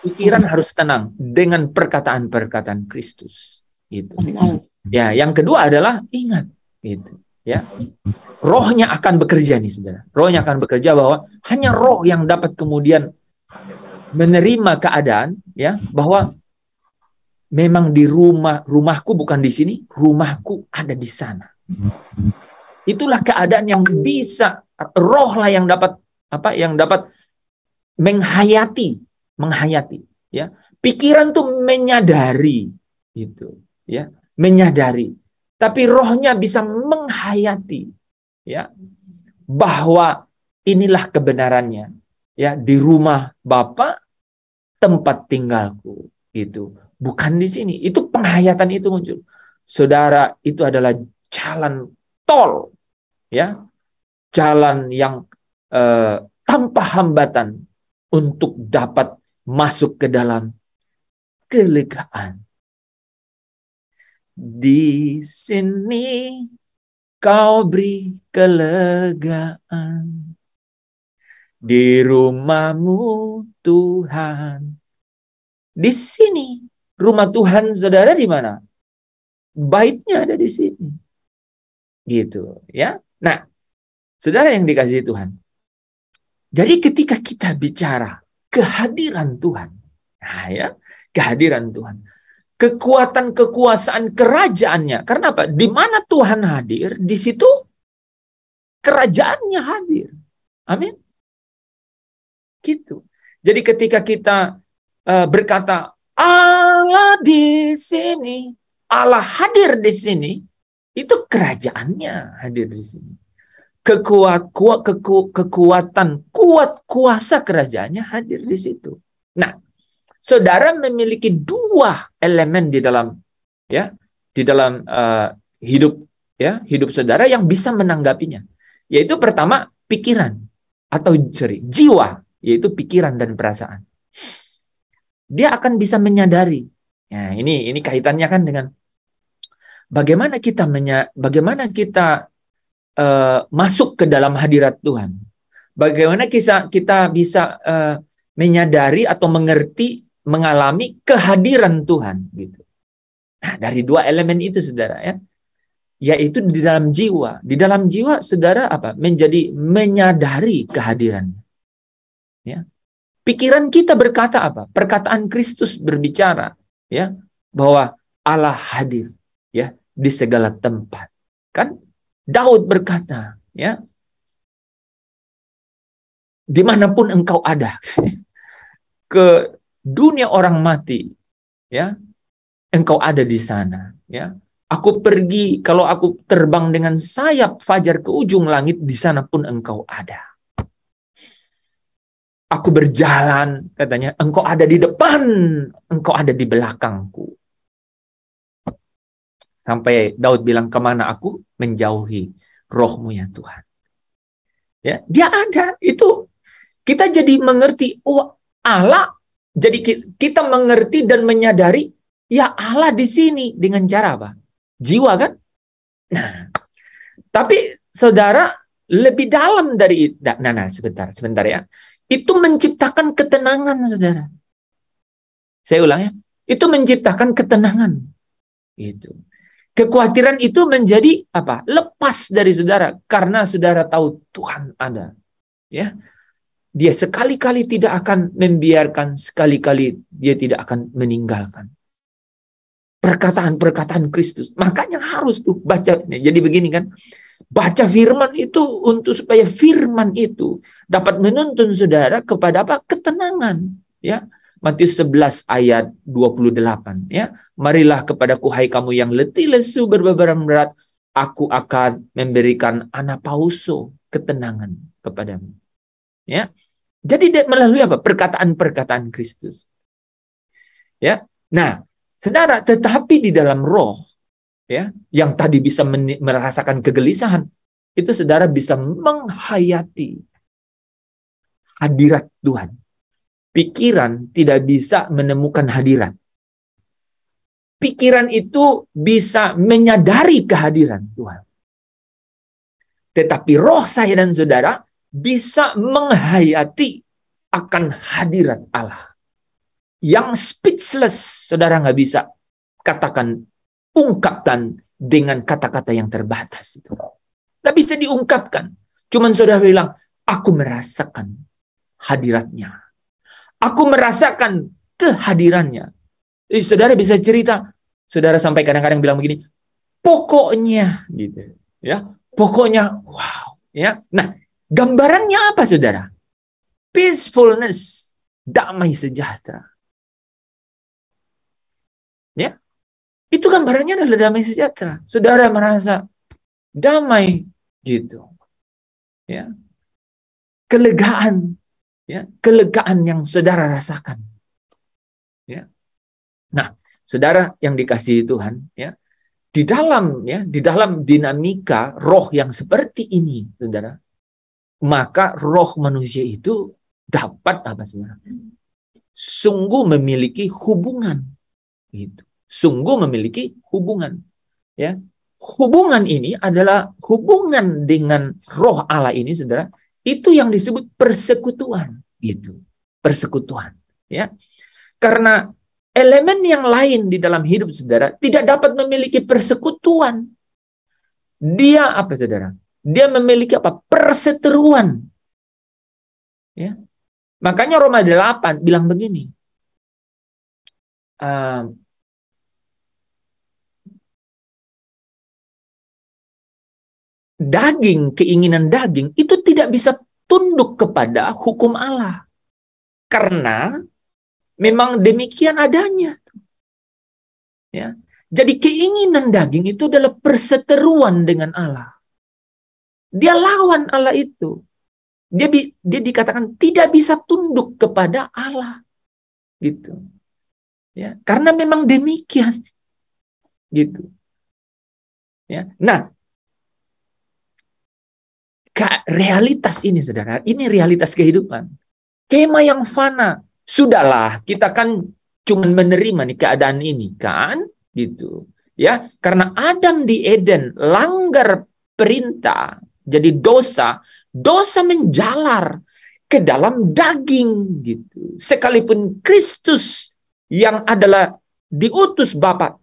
Pikiran harus tenang dengan perkataan-perkataan Kristus. Gitu. Ya, yang kedua adalah ingat, gitu. Ya, rohnya akan bekerja nih, saudara. Rohnya akan bekerja bahwa hanya roh yang dapat kemudian menerima keadaan, ya, bahwa memang di rumahku bukan di sini, rumahku ada di sana. Itulah keadaan yang bisa roh lah yang dapat menghayati, ya. Pikiran tuh menyadari gitu, ya, menyadari. Tapi rohnya bisa menghayati, ya, bahwa inilah kebenarannya, ya, di rumah Bapa tempat tinggalku, gitu. Bukan di sini. Itu penghayatan itu muncul. Saudara, itu adalah jalan tol, ya, jalan yang tanpa hambatan untuk dapat masuk ke dalam kelegaan. Di sini kau beri kelegaan. Di rumahmu Tuhan. Di sini rumah Tuhan, saudara, di mana? Baitnya ada di sini. Gitu, ya. Nah, saudara yang dikasihi Tuhan. Jadi ketika kita bicara kehadiran Tuhan, Nah, ya, kehadiran Tuhan. Kekuatan kekuasaan kerajaannya. Karena apa? Di mana Tuhan hadir, di situ kerajaannya hadir. Amin. Gitu. Jadi ketika kita berkata Allah di sini, Allah hadir di sini, itu kerajaannya hadir di sini. Kekuatan, kuasa kerajaannya hadir di situ. Nah, saudara memiliki dua elemen di dalam hidup saudara yang bisa menanggapinya. Yaitu pertama pikiran atau jiwa, yaitu pikiran dan perasaan. Dia akan bisa menyadari. Nah, ini kaitannya kan dengan bagaimana kita masuk ke dalam hadirat Tuhan. Bagaimana kita bisa menyadari atau mengerti, mengalami kehadiran Tuhan gitu. Nah, dari dua elemen itu saudara ya, yaitu di dalam jiwa. Di dalam jiwa saudara menyadari kehadiran. Ya. Pikiran kita berkata apa? Perkataan Kristus berbicara ya bahwa Allah hadir ya di segala tempat. Kan Daud berkata ya, dimanapun engkau ada, ke dunia orang mati ya, engkau ada di sana ya. Aku pergi, kalau aku terbang dengan sayap fajar ke ujung langit, di sana pun engkau ada. Aku berjalan, katanya, engkau ada di depan, engkau ada di belakangku. Sampai Daud bilang, kemana aku menjauhi rohmu ya Tuhan. Ya, dia ada, itu. Kita jadi mengerti, oh Allah, jadi kita mengerti dan menyadari, ya Allah di sini, dengan cara apa? Jiwa kan? Nah, tapi saudara, lebih dalam dari itu. Nah, sebentar ya. Itu menciptakan ketenangan, saudara. Saya ulang ya. Itu menciptakan ketenangan. Itu. Kekhawatiran itu menjadi apa? Lepas dari saudara. Karena saudara tahu Tuhan ada. Ya. Dia sekali-kali tidak akan membiarkan, sekali-kali dia tidak akan meninggalkan. Perkataan-perkataan Kristus. Makanya harus tuh baca. Jadi begini kan. Baca firman itu untuk supaya firman itu dapat menuntun saudara kepada apa? Ketenangan, ya. Matius 11 ayat 28 ya. Marilah kepadaku hai kamu yang letih lesu berbeban berat, aku akan memberikan anapauso, ketenangan kepadamu. Ya. Jadi melalui apa? Perkataan-perkataan Kristus. Ya. Nah, saudara, tetapi di dalam roh ya, yang tadi bisa merasakan kegelisahan, itu saudara bisa menghayati hadirat Tuhan. Pikiran tidak bisa menemukan hadirat. Pikiran itu bisa menyadari kehadiran Tuhan. Tetapi roh saya dan saudara bisa menghayati akan hadirat Allah. Yang speechless, saudara nggak bisa katakan, ungkapkan dengan kata-kata yang terbatas itu. Nggak bisa diungkapkan. Cuman saudara bilang, aku merasakan hadiratnya. Aku merasakan kehadirannya. Jadi saudara bisa cerita, saudara sampai kadang-kadang bilang begini, pokoknya gitu, ya, pokoknya wow, ya. Nah, gambarannya apa saudara? Peacefulness, damai sejahtera. Ya. Itu gambarannya adalah damai sejahtera. Saudara merasa damai gitu. Ya. Kelegaan, ya, kelegaan yang saudara rasakan. Ya. Nah, saudara yang dikasihi Tuhan, ya, di dalam dinamika roh yang seperti ini, saudara, maka roh manusia itu dapat apa saudara? Sungguh memiliki hubungan, gitu. Sungguh memiliki hubungan, ya. Hubungan ini adalah hubungan dengan roh Allah ini, saudara. Itu yang disebut persekutuan, gitu. Persekutuan, ya. Karena elemen yang lain di dalam hidup saudara tidak dapat memiliki persekutuan. Dia apa saudara? Dia memiliki apa? Perseteruan. Ya. Makanya Roma 8 bilang begini. daging, keinginan daging itu tidak bisa tunduk kepada hukum Allah. Karena memang demikian adanya. Ya. Jadi keinginan daging itu adalah perseteruan dengan Allah. Dia lawan Allah itu. Dia dikatakan tidak bisa tunduk kepada Allah. Gitu. Ya, karena memang demikian. Gitu. Ya. Nah, realitas ini, saudara, ini realitas kehidupan. Kema yang fana. Sudahlah, kita kan cuma menerima nih keadaan ini, kan? Gitu. Ya, karena Adam di Eden langgar perintah, jadi dosa menjalar ke dalam daging gitu. Sekalipun Kristus yang adalah diutus Bapa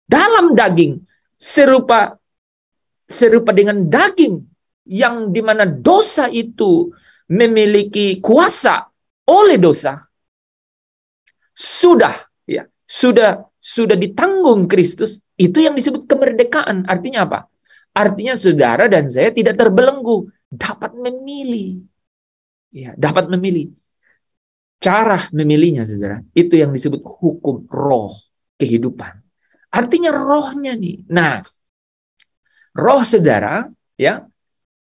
dalam daging serupa dengan daging yang dimana dosa itu memiliki kuasa oleh dosa, sudah ditanggung Kristus. Itu yang disebut kemerdekaan. Artinya apa? Artinya saudara dan saya tidak terbelenggu, dapat memilih. Ya, dapat memilih. Cara memilihnya, saudara, itu yang disebut hukum roh kehidupan. Artinya rohnya nih. Nah, roh saudara, ya,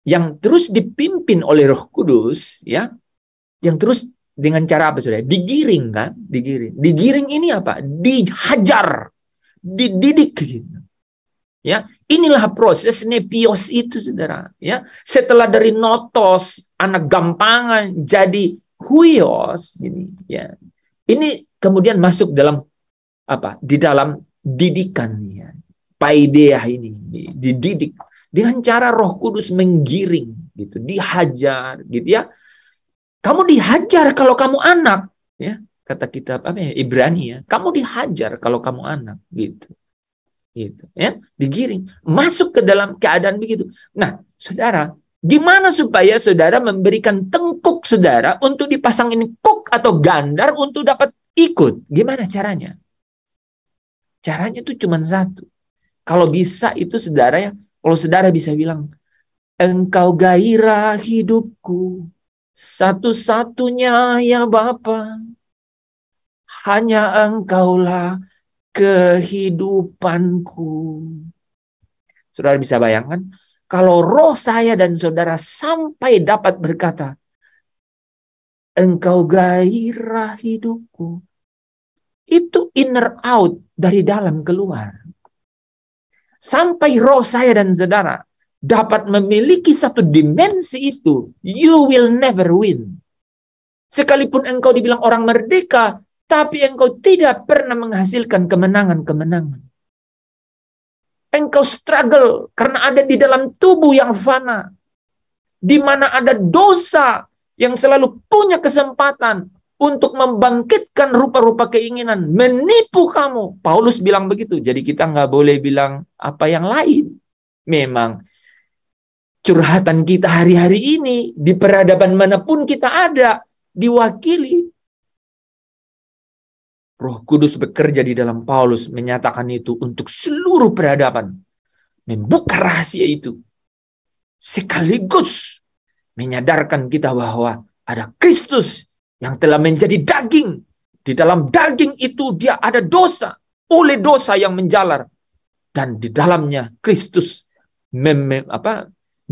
yang terus dipimpin oleh Roh Kudus, ya, yang terus dengan cara apa, saudara? Digiring, kan? Digiring ini apa? Dihajar, dididik, gitu. Ya, inilah proses nepios itu, saudara. Ya, setelah dari notos, anak gampangan, jadi huios, gini. Ya, ini kemudian masuk dalam apa? Di dalam didikan, ya. Paideia ini dididik dengan cara Roh Kudus menggiring, gitu, dihajar, gitu ya. Kamu dihajar kalau kamu anak, ya, kata kitab apa ya, Ibrani, ya. Kamu dihajar kalau kamu anak, gitu. Gitu, ya, digiring masuk ke dalam keadaan begitu. Nah, saudara, gimana supaya saudara memberikan tengkuk saudara untuk dipasangin kuk atau gandar untuk dapat ikut? Gimana caranya? Caranya itu cuma satu. Kalau bisa itu saudara, ya, kalau saudara bisa bilang, Engkau gairah hidupku, satu-satunya ya Bapa, hanya Engkaulah kehidupanku. Saudara bisa bayangkan, kalau roh saya dan saudara sampai dapat berkata, Engkau gairah hidupku, itu inner out, dari dalam keluar. Sampai roh saya dan saudara dapat memiliki satu dimensi itu, you will never win. Sekalipun engkau dibilang orang merdeka, tapi engkau tidak pernah menghasilkan kemenangan-kemenangan. Engkau struggle karena ada di dalam tubuh yang fana, di mana ada dosa yang selalu punya kesempatan untuk membangkitkan rupa-rupa keinginan, menipu kamu. Paulus bilang begitu. Jadi kita nggak boleh bilang apa yang lain. Memang curhatan kita hari-hari ini, di peradaban manapun kita ada, diwakili. Roh Kudus bekerja di dalam Paulus, menyatakan itu untuk seluruh peradaban. Membuka rahasia itu. Sekaligus menyadarkan kita bahwa ada Kristus yang telah menjadi daging. Di dalam daging itu dia ada dosa. Oleh dosa yang menjalar. Dan di dalamnya Kristus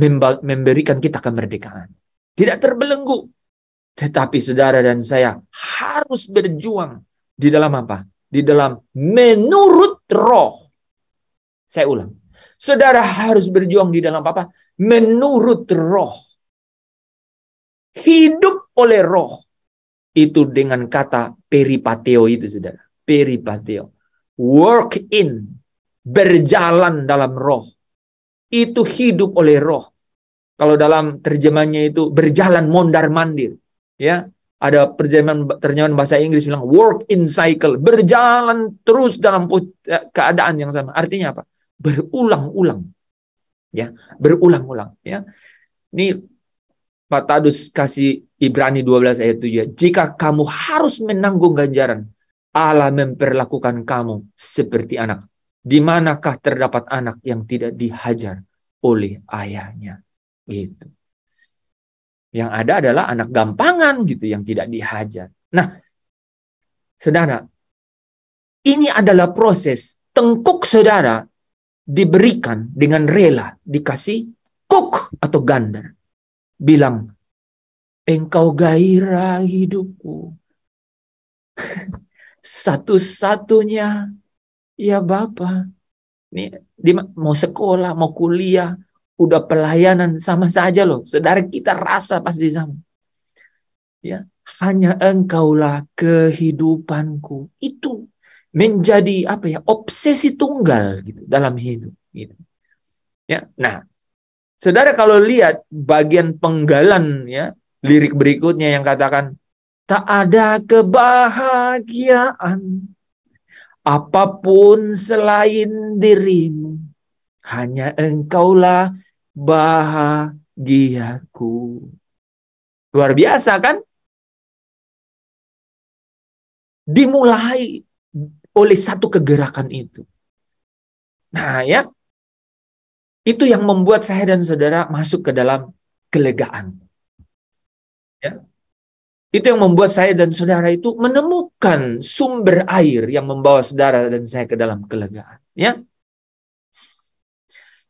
memberikan kita kemerdekaan. Tidak terbelenggu. Tetapi saudara dan saya harus berjuang. Di dalam apa? Di dalam menurut roh. Saya ulang. Saudara harus berjuang di dalam apa? Menurut roh. Hidup oleh roh. Itu dengan kata peripateo itu, saudara. Peripateo. Work in. Berjalan dalam roh. Itu hidup oleh roh. Kalau dalam terjemahannya itu berjalan mondar-mandir. Ya. Ada terjemahan bahasa Inggris bilang work in cycle. Berjalan terus dalam keadaan yang sama. Artinya apa? Berulang-ulang. Ya. Berulang-ulang. Ya. Ini Pak Tadus kasih Ibrani 12 ayat 7. Jika kamu harus menanggung ganjaran, Allah memperlakukan kamu seperti anak. Di manakah terdapat anak yang tidak dihajar oleh ayahnya? Gitu. Yang ada adalah anak gampangan gitu yang tidak dihajar. Nah, saudara, ini adalah proses tengkuk saudara diberikan dengan rela, dikasih kuk atau gandar. Bilang, engkau gairah hidupku. Satu-satunya, ya Bapak. Ini mau sekolah, mau kuliah, udah pelayanan sama saja loh. Saudara kita rasa pasti sama. Ya, hanya engkaulah kehidupanku. Itu menjadi apa ya, obsesi tunggal gitu dalam hidup gitu. Ya. Nah, saudara kalau lihat bagian penggalan ya, lirik berikutnya yang katakan tak ada kebahagiaan apapun selain dirimu, hanya engkaulah bahagiaku. Luar biasa kan? Dimulai oleh satu kegerakan itu. Nah ya, itu yang membuat saya dan saudara masuk ke dalam kelegaan. Ya. Itu yang membuat saya dan saudara itu menemukan sumber air yang membawa saudara dan saya ke dalam kelegaan. Ya.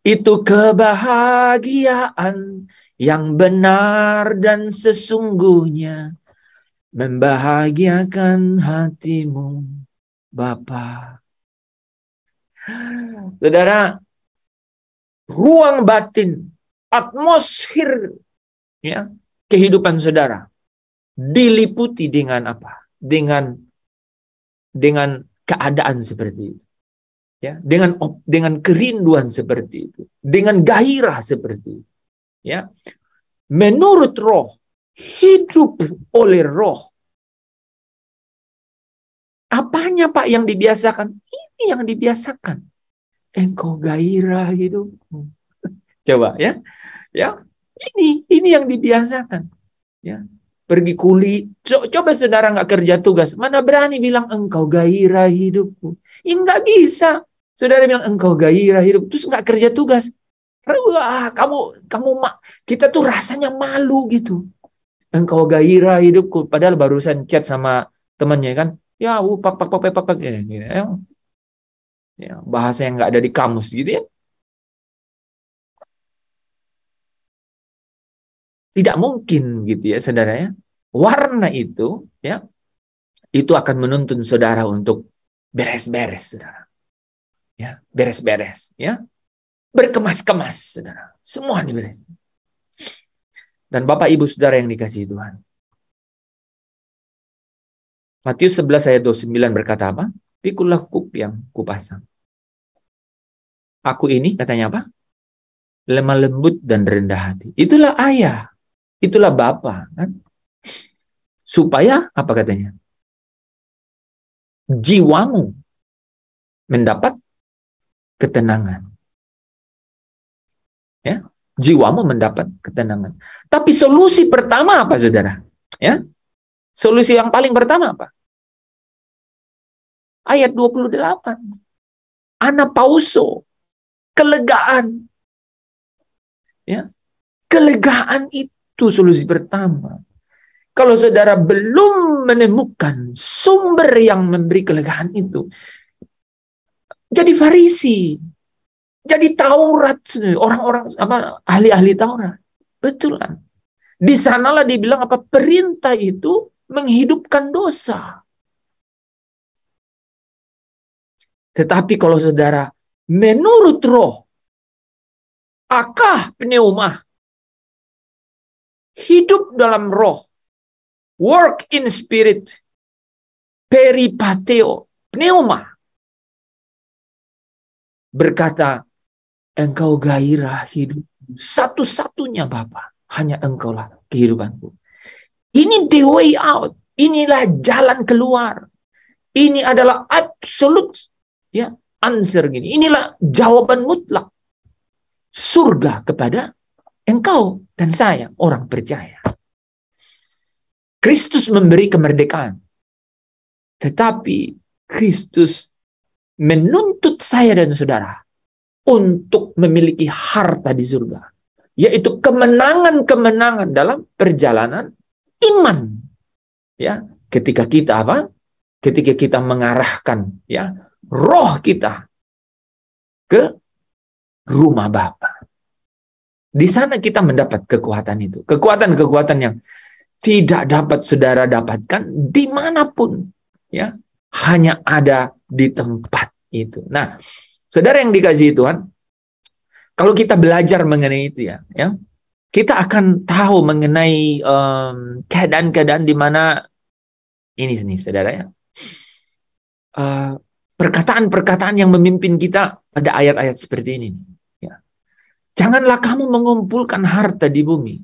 Itu kebahagiaan yang benar dan sesungguhnya membahagiakan hatimu, Bapa. Saudara, ruang batin, atmosfer ya, kehidupan saudara diliputi dengan apa? Dengan keadaan seperti itu. Ya, dengan kerinduan seperti itu, dengan gairah seperti itu. Ya. Menurut roh, hidup oleh roh. Apanya Pak yang dibiasakan? Ini yang dibiasakan. Engkau gairah hidupku. Coba ya. Ya. Ini yang dibiasakan. Ya. Pergi kuli, coba saudara nggak kerja tugas, mana berani bilang engkau gairah hidupku? Ya nggak bisa. Saudara bilang engkau gairah hidup, terus nggak kerja tugas. Wah, kita tuh rasanya malu gitu. Engkau gairah hidupku, padahal barusan chat sama temannya kan, ya pak ya, bahasa yang nggak ada di kamus gitu ya. Tidak mungkin gitu ya saudara ya. Warna itu ya, itu akan menuntun saudara untuk beres-beres saudara. Ya, beres-beres ya. Berkemas-kemas saudara. Semua diberes. Dan Bapak Ibu Saudara yang dikasihi Tuhan. Matius 11 ayat 29 berkata apa? Pikulah kuk yang kupasang. Aku ini katanya apa? Lemah lembut dan rendah hati. Itulah ayah. Itulah Bapa, kan? Supaya apa katanya? Jiwamu mendapat ketenangan. Ya, jiwamu mendapat ketenangan. Tapi solusi pertama apa, Saudara? Ya. Solusi yang paling pertama apa? Ayat 28. Anapauso, kelegaan. Ya. Kelegaan itu solusi pertama. Kalau saudara belum menemukan sumber yang memberi kelegaan itu, jadi Farisi, jadi Taurat, orang-orang apa ahli-ahli Taurat, betul kan? Di sanalah dibilang apa? Perintah itu menghidupkan dosa. Tetapi kalau saudara menurut roh, akah pneuma, hidup dalam roh, work in spirit, peripateo, pneuma, berkata, engkau gairah hidup, satu-satunya Bapa, hanya engkaulah kehidupanku. Ini the way out, inilah jalan keluar, ini adalah absolute ya answer gini, inilah jawaban mutlak surga kepada engkau dan saya, orang percaya. Kristus memberi kemerdekaan. Tetapi Kristus menuntut saya dan saudara untuk memiliki harta di surga, yaitu kemenangan-kemenangan dalam perjalanan iman. Ya, ketika kita apa? Ketika kita mengarahkan ya roh kita ke rumah Bapa. Di sana kita mendapat kekuatan itu. Kekuatan-kekuatan yang tidak dapat saudara dapatkan dimanapun. Ya, hanya ada di tempat itu. Nah, saudara yang dikasihi Tuhan, kalau kita belajar mengenai itu ya, kita akan tahu mengenai keadaan-keadaan di mana ini saudara ya. Perkataan-perkataan yang memimpin kita pada ayat-ayat seperti ini. Ya. Janganlah kamu mengumpulkan harta di bumi.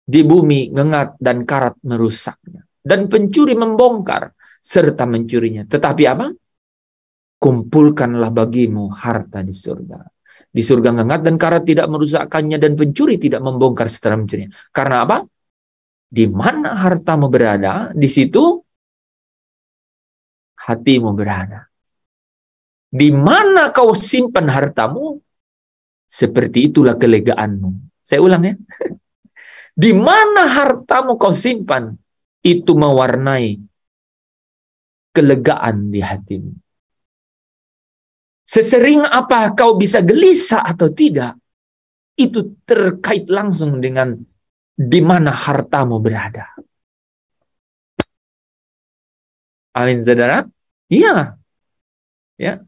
Di bumi ngengat dan karat merusaknya. Dan pencuri membongkar serta mencurinya. Tetapi apa? Kumpulkanlah bagimu harta di surga. Di surga ngengat dan karat tidak merusakkannya, dan pencuri tidak membongkar serta mencurinya. Karena apa? Di mana hartamu berada, di situ hatimu berada. Di mana kau simpan hartamu, seperti itulah kelegaanmu. Saya ulang ya. Di mana hartamu kau simpan, itu mewarnai kelegaan di hatimu. Sesering apa kau bisa gelisah atau tidak, itu terkait langsung dengan di mana hartamu berada. Amin, saudara? Iya. Ya.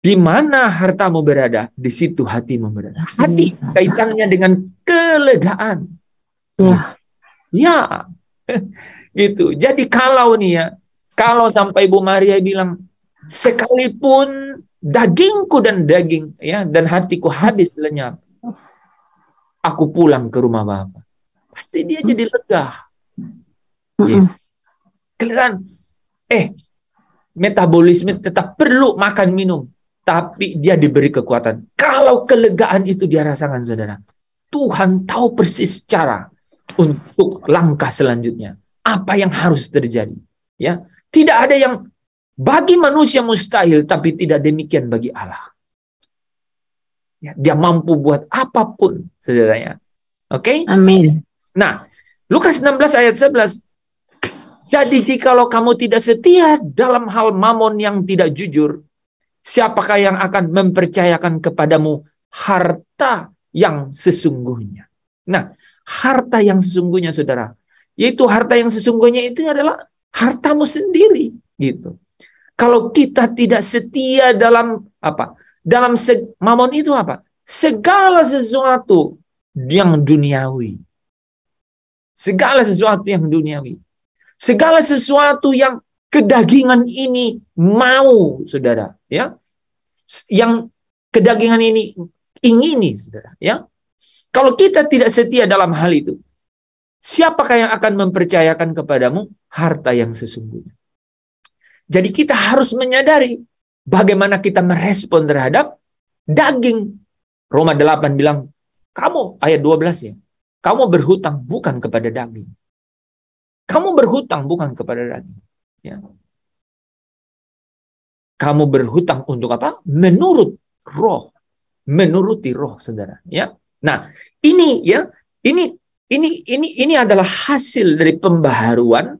Di mana hartamu berada, di situ hatimu berada. Hati kaitannya dengan kelegaan. Ya. Ya. Gitu. Jadi kalau nih ya, kalau sampai Bu Maria bilang, sekalipun dagingku dan daging ya dan hatiku habis lenyap, aku pulang ke rumah Bapa. Pasti dia jadi lega. Gitu. Kan metabolisme tetap perlu makan minum, tapi dia diberi kekuatan. Kalau kelegaan itu dia rasakan, saudara, Tuhan tahu persis cara untuk langkah selanjutnya. Apa yang harus terjadi? Ya, tidak ada yang bagi manusia mustahil, tapi tidak demikian bagi Allah. Ya, dia mampu buat apapun, saudaranya. Oke? Amin. Nah, Lukas 16 ayat 11. Jadi jikalau kamu tidak setia dalam hal mamon yang tidak jujur, siapakah yang akan mempercayakan kepadamu harta yang sesungguhnya? Nah, harta yang sesungguhnya, saudara, yaitu harta yang sesungguhnya itu adalah hartamu sendiri, gitu. Kalau kita tidak setia dalam apa? Dalam mamon itu apa? Segala sesuatu yang duniawi. Segala sesuatu yang duniawi. Segala sesuatu yang kedagingan ini mau, saudara, ya. Yang kedagingan ini ingini, saudara, ya. Kalau kita tidak setia dalam hal itu, siapakah yang akan mempercayakan kepadamu harta yang sesungguhnya? Jadi kita harus menyadari bagaimana kita merespon terhadap daging. Roma 8 bilang, kamu, ayat 12 ya, kamu berhutang bukan kepada daging. Kamu berhutang bukan kepada daging. Ya. Kamu berhutang untuk apa? Menurut roh. Menuruti roh, saudara. Ya. Nah, ini ya, ini adalah hasil dari pembaharuan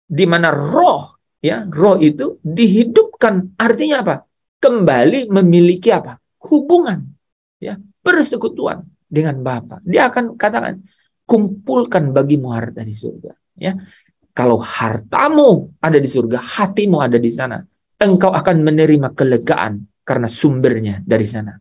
di mana roh, ya, roh itu dihidupkan. Artinya apa? Kembali memiliki apa? Hubungan, ya, persekutuan dengan Bapa. Dia akan katakan, kumpulkan bagimu harta di surga. Ya, kalau hartamu ada di surga, hatimu ada di sana, engkau akan menerima kelegaan karena sumbernya dari sana.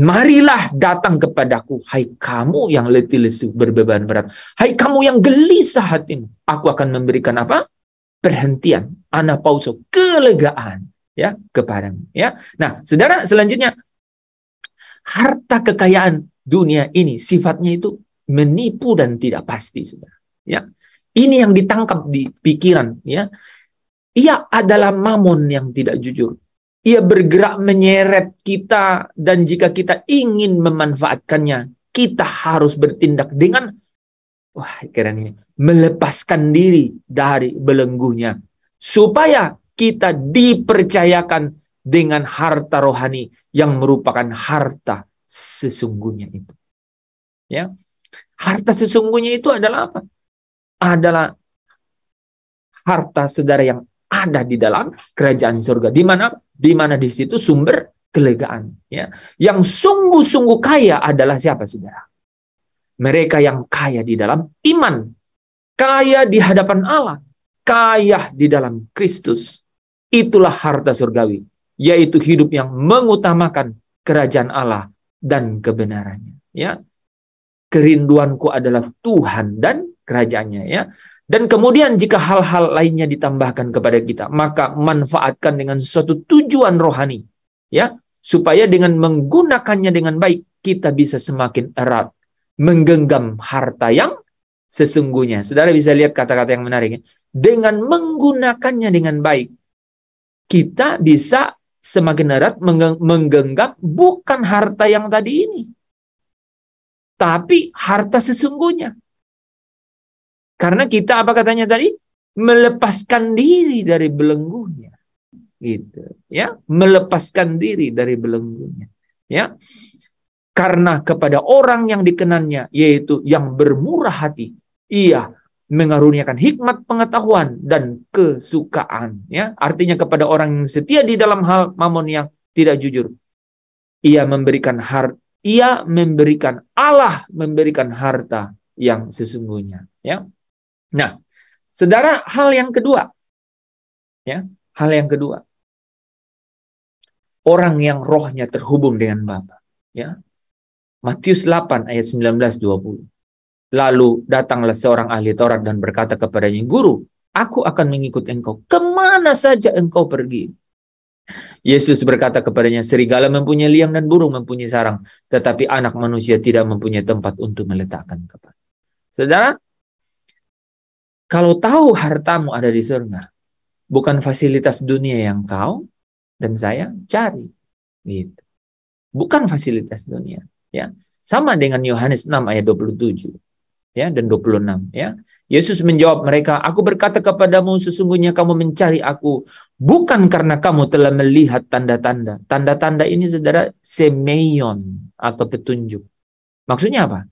Marilah datang kepadaku, hai kamu yang letih lesu berbeban berat, hai kamu yang gelisah hatimu, aku akan memberikan apa? Perhentian, anapauso, kelegaan, ya, kepadamu. Ya, nah, saudara, selanjutnya, harta kekayaan dunia ini sifatnya itu menipu dan tidak pasti, saudara. Ya. Ini yang ditangkap di pikiran, ya. Ia adalah mamon yang tidak jujur. Ia bergerak menyeret kita, dan jika kita ingin memanfaatkannya, kita harus bertindak dengan, wah, keren ini, melepaskan diri dari belenggunya, supaya kita dipercayakan dengan harta rohani yang merupakan harta sesungguhnya itu. Ya. Harta sesungguhnya itu adalah apa? Adalah harta saudara yang ada di dalam kerajaan surga. Di mana? Di mana di situ sumber kelegaan. Ya. Yang sungguh-sungguh kaya adalah siapa, saudara? Mereka yang kaya di dalam iman, kaya di hadapan Allah, kaya di dalam Kristus. Itulah harta surgawi, yaitu hidup yang mengutamakan kerajaan Allah dan kebenarannya. Ya, kerinduanku adalah Tuhan dan kerajaannya. Ya, dan kemudian jika hal-hal lainnya ditambahkan kepada kita, maka manfaatkan dengan suatu tujuan rohani. Ya, supaya dengan menggunakannya dengan baik, kita bisa semakin erat menggenggam harta yang sesungguhnya. Saudara bisa lihat kata-kata yang menarik. Ya? Dengan menggunakannya dengan baik, kita bisa semakin erat menggenggam bukan harta yang tadi ini, tapi harta sesungguhnya. Karena kita, apa katanya tadi? Melepaskan diri dari belenggunya. Gitu, ya, melepaskan diri dari belenggunya. Ya. Karena kepada orang yang dikenannya, yaitu yang bermurah hati, ia mengaruniakan hikmat pengetahuan dan kesukaan. Ya, artinya kepada orang yang setia di dalam hal mamon yang tidak jujur, Allah memberikan harta yang sesungguhnya. Ya, nah, saudara, hal yang kedua, orang yang rohnya terhubung dengan Bapa. Ya, Matius 8 ayat 19-20. Lalu datanglah seorang ahli Taurat dan berkata kepadanya, Guru, aku akan mengikut engkau. Kemana saja engkau pergi? Yesus berkata kepadanya, serigala mempunyai liang dan burung mempunyai sarang, tetapi anak manusia tidak mempunyai tempat untuk meletakkan kepala. Saudara, kalau tahu hartamu ada di surga, bukan fasilitas dunia yang kau dan saya cari. Gitu. Bukan fasilitas dunia. Ya, sama dengan Yohanes 6 ayat 27 ya dan 26 ya. Yesus menjawab mereka, aku berkata kepadamu sesungguhnya kamu mencari aku bukan karena kamu telah melihat tanda-tanda. Tanda-tanda ini saudara semeion atau petunjuk. Maksudnya apa?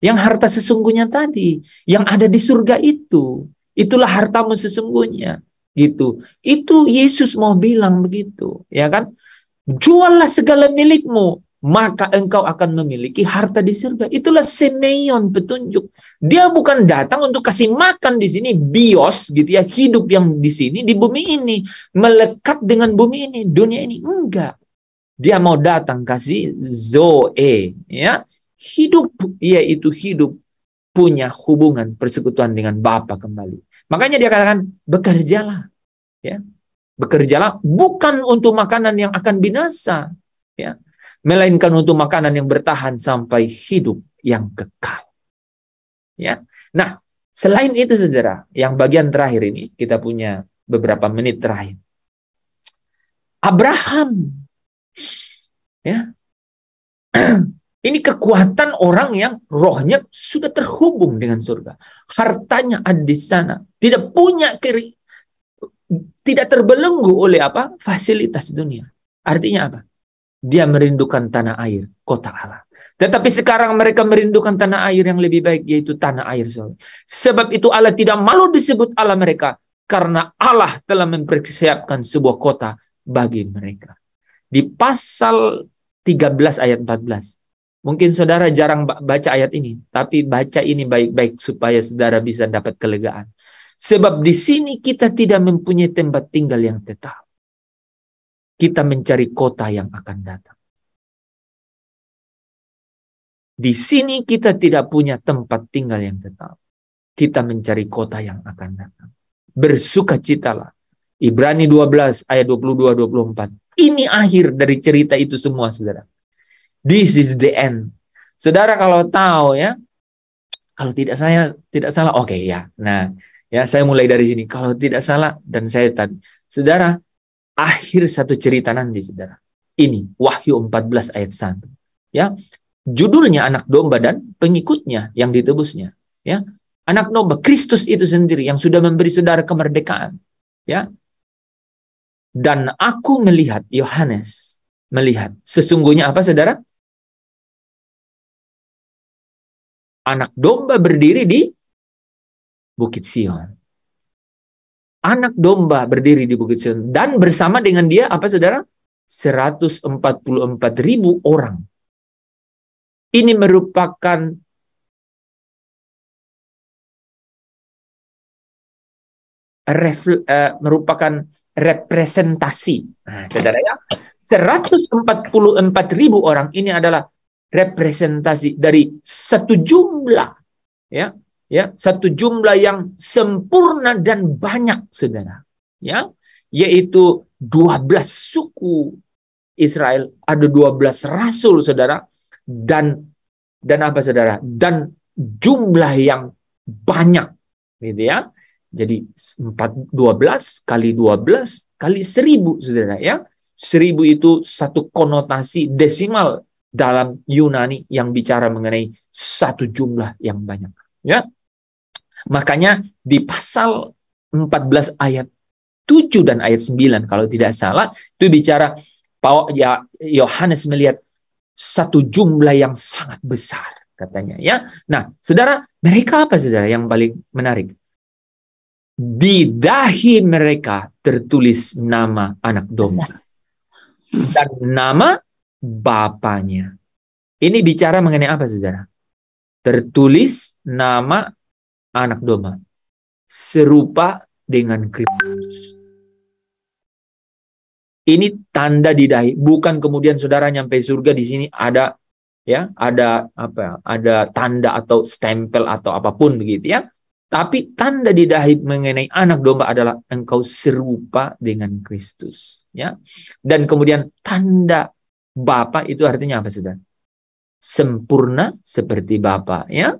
Yang harta sesungguhnya tadi, yang ada di surga itu. Itulah hartamu sesungguhnya, gitu. Itu Yesus mau bilang begitu, ya kan? Juallah segala milikmu, maka engkau akan memiliki harta di surga. Itulah semeion, petunjuk. Dia bukan datang untuk kasih makan di sini, bios gitu ya, hidup yang di sini, di bumi ini, melekat dengan bumi ini, dunia ini. Enggak. Dia mau datang kasih zoe, ya, hidup, yaitu hidup punya hubungan persekutuan dengan Bapa kembali. Makanya dia katakan, bekerjalah, ya. Bekerjalah bukan untuk makanan yang akan binasa, ya, melainkan untuk makanan yang bertahan sampai hidup yang kekal. Ya. Nah, selain itu saudara, yang bagian terakhir ini kita punya beberapa menit terakhir. Abraham, ya, ini kekuatan orang yang rohnya sudah terhubung dengan surga, hartanya ada di sana, tidak punya tidak terbelenggu oleh apa? Fasilitas dunia. Artinya apa? Dia merindukan tanah air, kota Allah. Tetapi sekarang mereka merindukan tanah air yang lebih baik, yaitu tanah air surga. Sebab itu Allah tidak malu disebut Allah mereka, karena Allah telah mempersiapkan sebuah kota bagi mereka. Di pasal 13 ayat 14. Mungkin saudara jarang baca ayat ini, tapi baca ini baik-baik supaya saudara bisa dapat kelegaan. Sebab di sini kita tidak mempunyai tempat tinggal yang tetap. Kita mencari kota yang akan datang. Di sini kita tidak punya tempat tinggal yang tetap. Kita mencari kota yang akan datang. Bersukacitalah. Ibrani 12 ayat 22-24. Ini akhir dari cerita itu semua, saudara. This is the end. Saudara kalau tahu ya, kalau tidak salah, oke ya. Nah, ya, saya mulai dari sini. Kalau tidak salah dan saya tadi, saudara, akhir satu cerita nanti, saudara. Ini Wahyu 14 ayat 1. Ya, judulnya anak domba dan pengikutnya yang ditebusnya. Ya, anak domba Kristus itu sendiri yang sudah memberi saudara kemerdekaan. Ya. Dan aku melihat, Yohanes melihat, sesungguhnya apa saudara? Anak domba berdiri di Bukit Sion. Anak domba berdiri di Bukit Sion. Dan bersama dengan dia, apa saudara? 144.000 orang. Ini merupakan merupakan representasi. Nah, saudara ya, 144.000 orang ini adalah representasi dari satu jumlah, ya, satu jumlah yang sempurna dan banyak, saudara, ya, yaitu 12 suku Israel, ada 12 rasul, saudara, dan apa, saudara, dan jumlah yang banyak, gitu ya. Jadi 12 kali 12 kali 1000, saudara, ya. 1000 itu satu konotasi desimal dalam Yunani yang bicara mengenai satu jumlah yang banyak, ya. Makanya di pasal 14 ayat 7 dan ayat 9 kalau tidak salah itu bicara bahwa ya Yohanes melihat satu jumlah yang sangat besar, katanya, ya. Nah, saudara, mereka apa, saudara, yang paling menarik? Di dahi mereka tertulis nama anak domba dan nama bapaknya. Ini bicara mengenai apa, saudara? Tertulis nama anak domba serupa dengan Kristus. Ini tanda di dahi, bukan kemudian saudara nyampe surga di sini ada, ya, ada apa? Ada tanda atau stempel atau apapun begitu, ya. Tapi tanda di dahi mengenai anak domba adalah engkau serupa dengan Kristus, ya. Dan kemudian tanda Bapa itu artinya apa, saudara? Sempurna seperti Bapa, ya.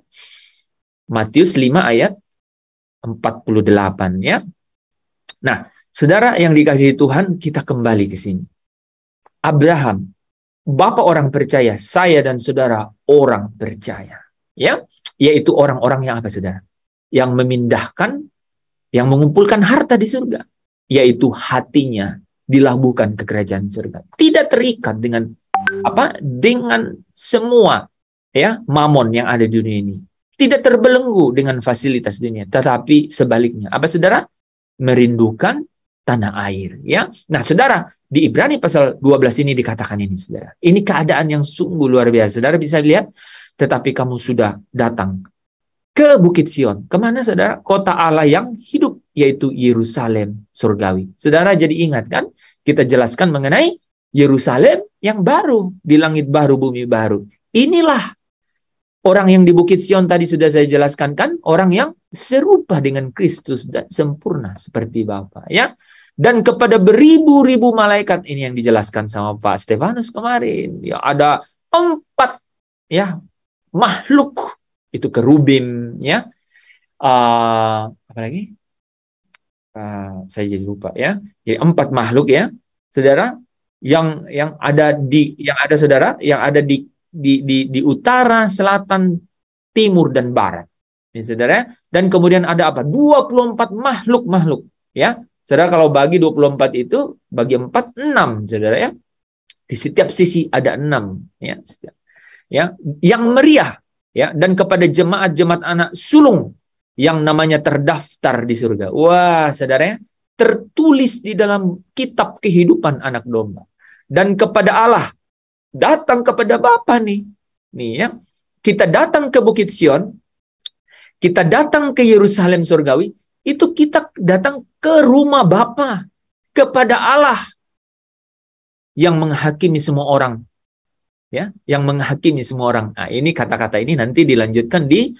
Matius 5 ayat 48, ya. Nah, saudara yang dikasihi Tuhan, kita kembali ke sini. Abraham, Bapak orang percaya, saya dan saudara orang percaya, ya, yaitu orang-orang yang apa, saudara? Yang memindahkan, yang mengumpulkan harta di surga, yaitu hatinya dilabuhkan ke kerajaan surga. Tidak terikat dengan apa? Dengan semua, ya, mamon yang ada di dunia ini. Tidak terbelenggu dengan fasilitas dunia, tetapi sebaliknya. Apa, saudara? Merindukan tanah air, ya. Nah, saudara, di Ibrani pasal 12 ini dikatakan ini, saudara. Ini keadaan yang sungguh luar biasa. Saudara bisa lihat, tetapi kamu sudah datang ke Bukit Sion. Kemana, saudara? Kota Allah yang hidup, yaitu Yerusalem surgawi. Saudara jadi ingat kan? Kita jelaskan mengenai Yerusalem yang baru, di langit baru, bumi baru. Inilah orang yang di Bukit Sion tadi sudah saya jelaskan kan? Orang yang serupa dengan Kristus dan sempurna seperti Bapa, ya. Dan kepada beribu-ribu malaikat, ini yang dijelaskan sama Pak Stefanus kemarin. Ya, ada 4, ya, makhluk. Itu kerubim, ya. Apa lagi? Saya jadi lupa, ya. Jadi 4 makhluk, ya, saudara, yang ada saudara, yang ada di utara, selatan, timur dan barat, ya, saudara. Dan kemudian ada apa? 24 makhluk, ya. Saudara, kalau bagi 24 itu bagi 4, 6, saudara, ya. Di setiap sisi ada 6, ya, ya, yang meriah. Ya, dan kepada jemaat-jemaat anak sulung yang namanya terdaftar di surga. Wah, saudara, ya, tertulis di dalam kitab kehidupan anak domba. Dan kepada Allah, datang kepada Bapa nih. Nih, ya. Kita datang ke Bukit Sion, kita datang ke Yerusalem surgawi, itu kita datang ke rumah Bapa, kepada Allah yang menghakimi semua orang. Ya, yang menghakimi semua orang. Nah, ini kata-kata ini nanti dilanjutkan di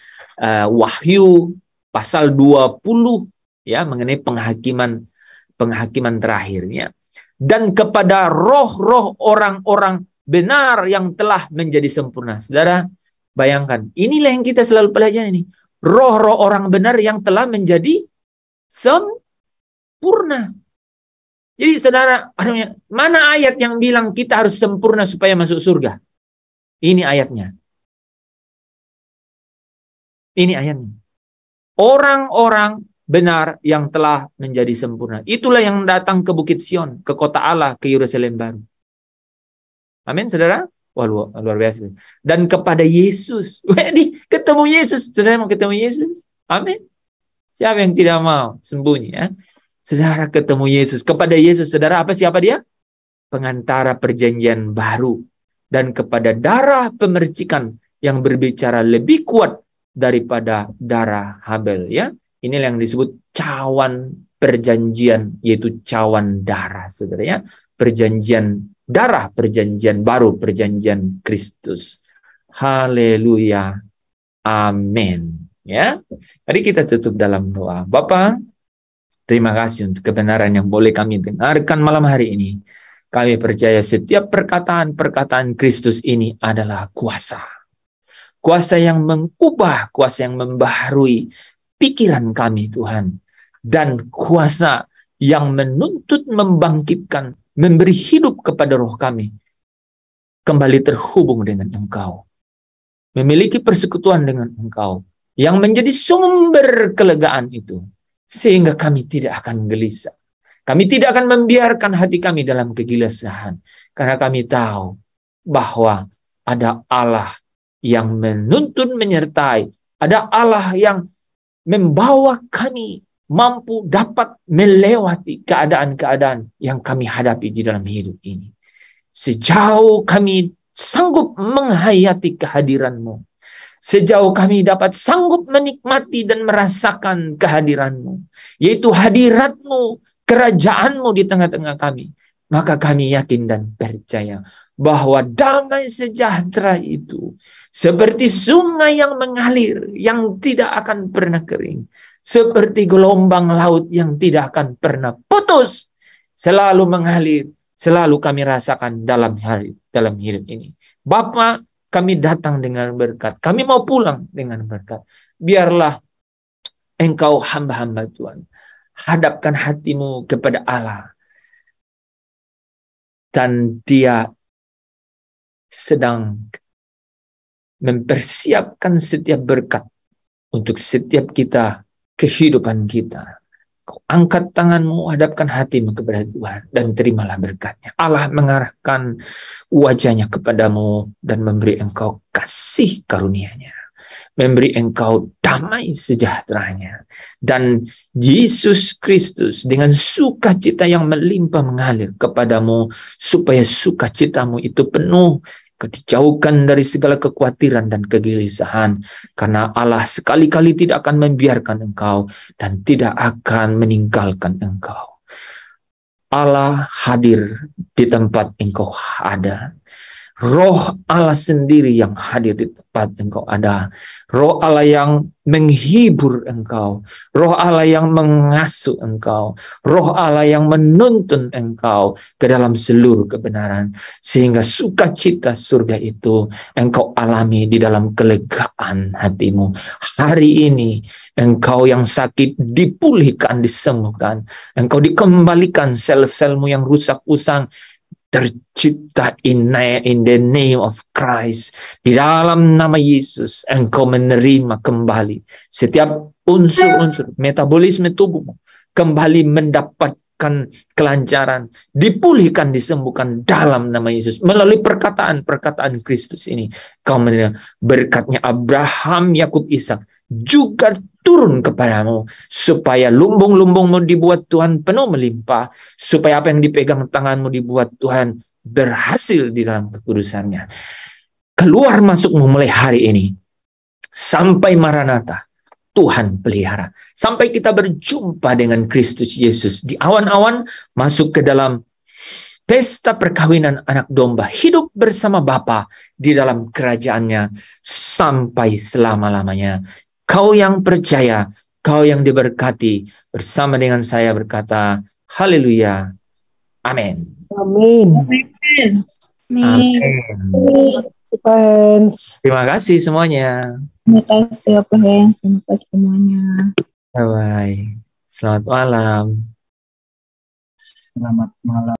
Wahyu pasal 20, ya, mengenai penghakiman terakhirnya. Dan kepada roh-roh orang-orang benar yang telah menjadi sempurna. Saudara, bayangkan, inilah yang kita selalu pelajari ini. Roh-roh orang benar yang telah menjadi sempurna. Jadi, saudara, mana ayat yang bilang kita harus sempurna supaya masuk surga? Ini ayatnya. Ini ayatnya. Orang-orang benar yang telah menjadi sempurna. Itulah yang datang ke Bukit Sion, ke kota Allah, ke Yerusalem baru. Amin, saudara. Wah, luar biasa. Dan kepada Yesus. Ketemu Yesus. Saudara mau ketemu Yesus? Amin. Siapa yang tidak mau sembunyi, ya? Saudara ketemu Yesus. Kepada Yesus, saudara, siapa dia? Pengantara perjanjian baru. Dan kepada darah pemercikan yang berbicara lebih kuat daripada darah Habel, ya. Inilah yang disebut cawan perjanjian, yaitu cawan darah, saudara, ya. Perjanjian darah, perjanjian baru, perjanjian Kristus. Haleluya. Amin. Ya. Mari kita tutup dalam doa. Bapa, terima kasih untuk kebenaran yang boleh kami dengarkan malam hari ini. Kami percaya setiap perkataan-perkataan Kristus ini adalah kuasa. Kuasa yang mengubah, kuasa yang membaharui pikiran kami, Tuhan. Dan kuasa yang menuntut, membangkitkan, memberi hidup kepada roh kami. Kembali terhubung dengan Engkau. Memiliki persekutuan dengan Engkau. Yang menjadi sumber kelegaan itu. Sehingga kami tidak akan gelisah. Kami tidak akan membiarkan hati kami dalam kegelisahan. Karena kami tahu bahwa ada Allah yang menuntun menyertai. Ada Allah yang membawa kami mampu dapat melewati keadaan-keadaan yang kami hadapi di dalam hidup ini. Sejauh kami sanggup menghayati kehadiran-Mu. Sejauh kami dapat sanggup menikmati dan merasakan kehadiran-Mu. Yaitu hadirat-Mu, kerajaan-Mu di tengah-tengah kami. Maka kami yakin dan percaya bahwa damai sejahtera itu seperti sungai yang mengalir, yang tidak akan pernah kering. Seperti gelombang laut yang tidak akan pernah putus. Selalu mengalir, selalu kami rasakan dalam hidup ini. Bapa, kami datang dengan berkat. Kami mau pulang dengan berkat. Biarlah Engkau hamba-hamba Tuhan. Hadapkan hatimu kepada Allah. Dan Dia sedang mempersiapkan setiap berkat untuk setiap kita, kehidupan kita. Kau angkat tanganmu, hadapkan hatimu kepada Tuhan, dan terimalah berkatnya. Allah mengarahkan wajahnya kepadamu dan memberi engkau kasih karunia-Nya. Memberi engkau damai sejahteranya. Dan Yesus Kristus dengan sukacita yang melimpah mengalir kepadamu, supaya sukacitamu itu penuh, dijauhkan dari segala kekhawatiran dan kegelisahan. Karena Allah sekali-kali tidak akan membiarkan engkau dan tidak akan meninggalkan engkau. Allah hadir di tempat engkau ada. Roh Allah sendiri yang hadir di tempat engkau ada. Roh Allah yang menghibur engkau. Roh Allah yang mengasuh engkau. Roh Allah yang menuntun engkau ke dalam seluruh kebenaran. Sehingga sukacita surga itu engkau alami di dalam kelegaan hatimu. Hari ini engkau yang sakit dipulihkan, disembuhkan. Engkau dikembalikan sel-selmu yang rusak usang. Tercipta in the name of Christ. Di dalam nama Yesus engkau menerima kembali setiap unsur-unsur metabolisme tubuhmu kembali mendapatkan kelancaran, dipulihkan, disembuhkan dalam nama Yesus. Melalui perkataan-perkataan Kristus ini kau menerima berkatnya Abraham, Yakub, Ishak juga turun kepadamu, supaya lumbung-lumbungmu dibuat Tuhan penuh melimpah, supaya apa yang dipegang tanganmu dibuat Tuhan berhasil di dalam kekudusannya. Keluar masukmu mulai hari ini sampai Maranatha, Tuhan pelihara, sampai kita berjumpa dengan Kristus Yesus di awan-awan, masuk ke dalam pesta perkawinan anak domba, hidup bersama Bapa di dalam kerajaannya sampai selama-lamanya. Kau yang percaya, kau yang diberkati, bersama dengan saya berkata, haleluya, amin. Amin. Amin. Terima kasih semuanya. Terima kasih, Terima kasih semuanya. Bye-bye. Selamat malam. Selamat malam.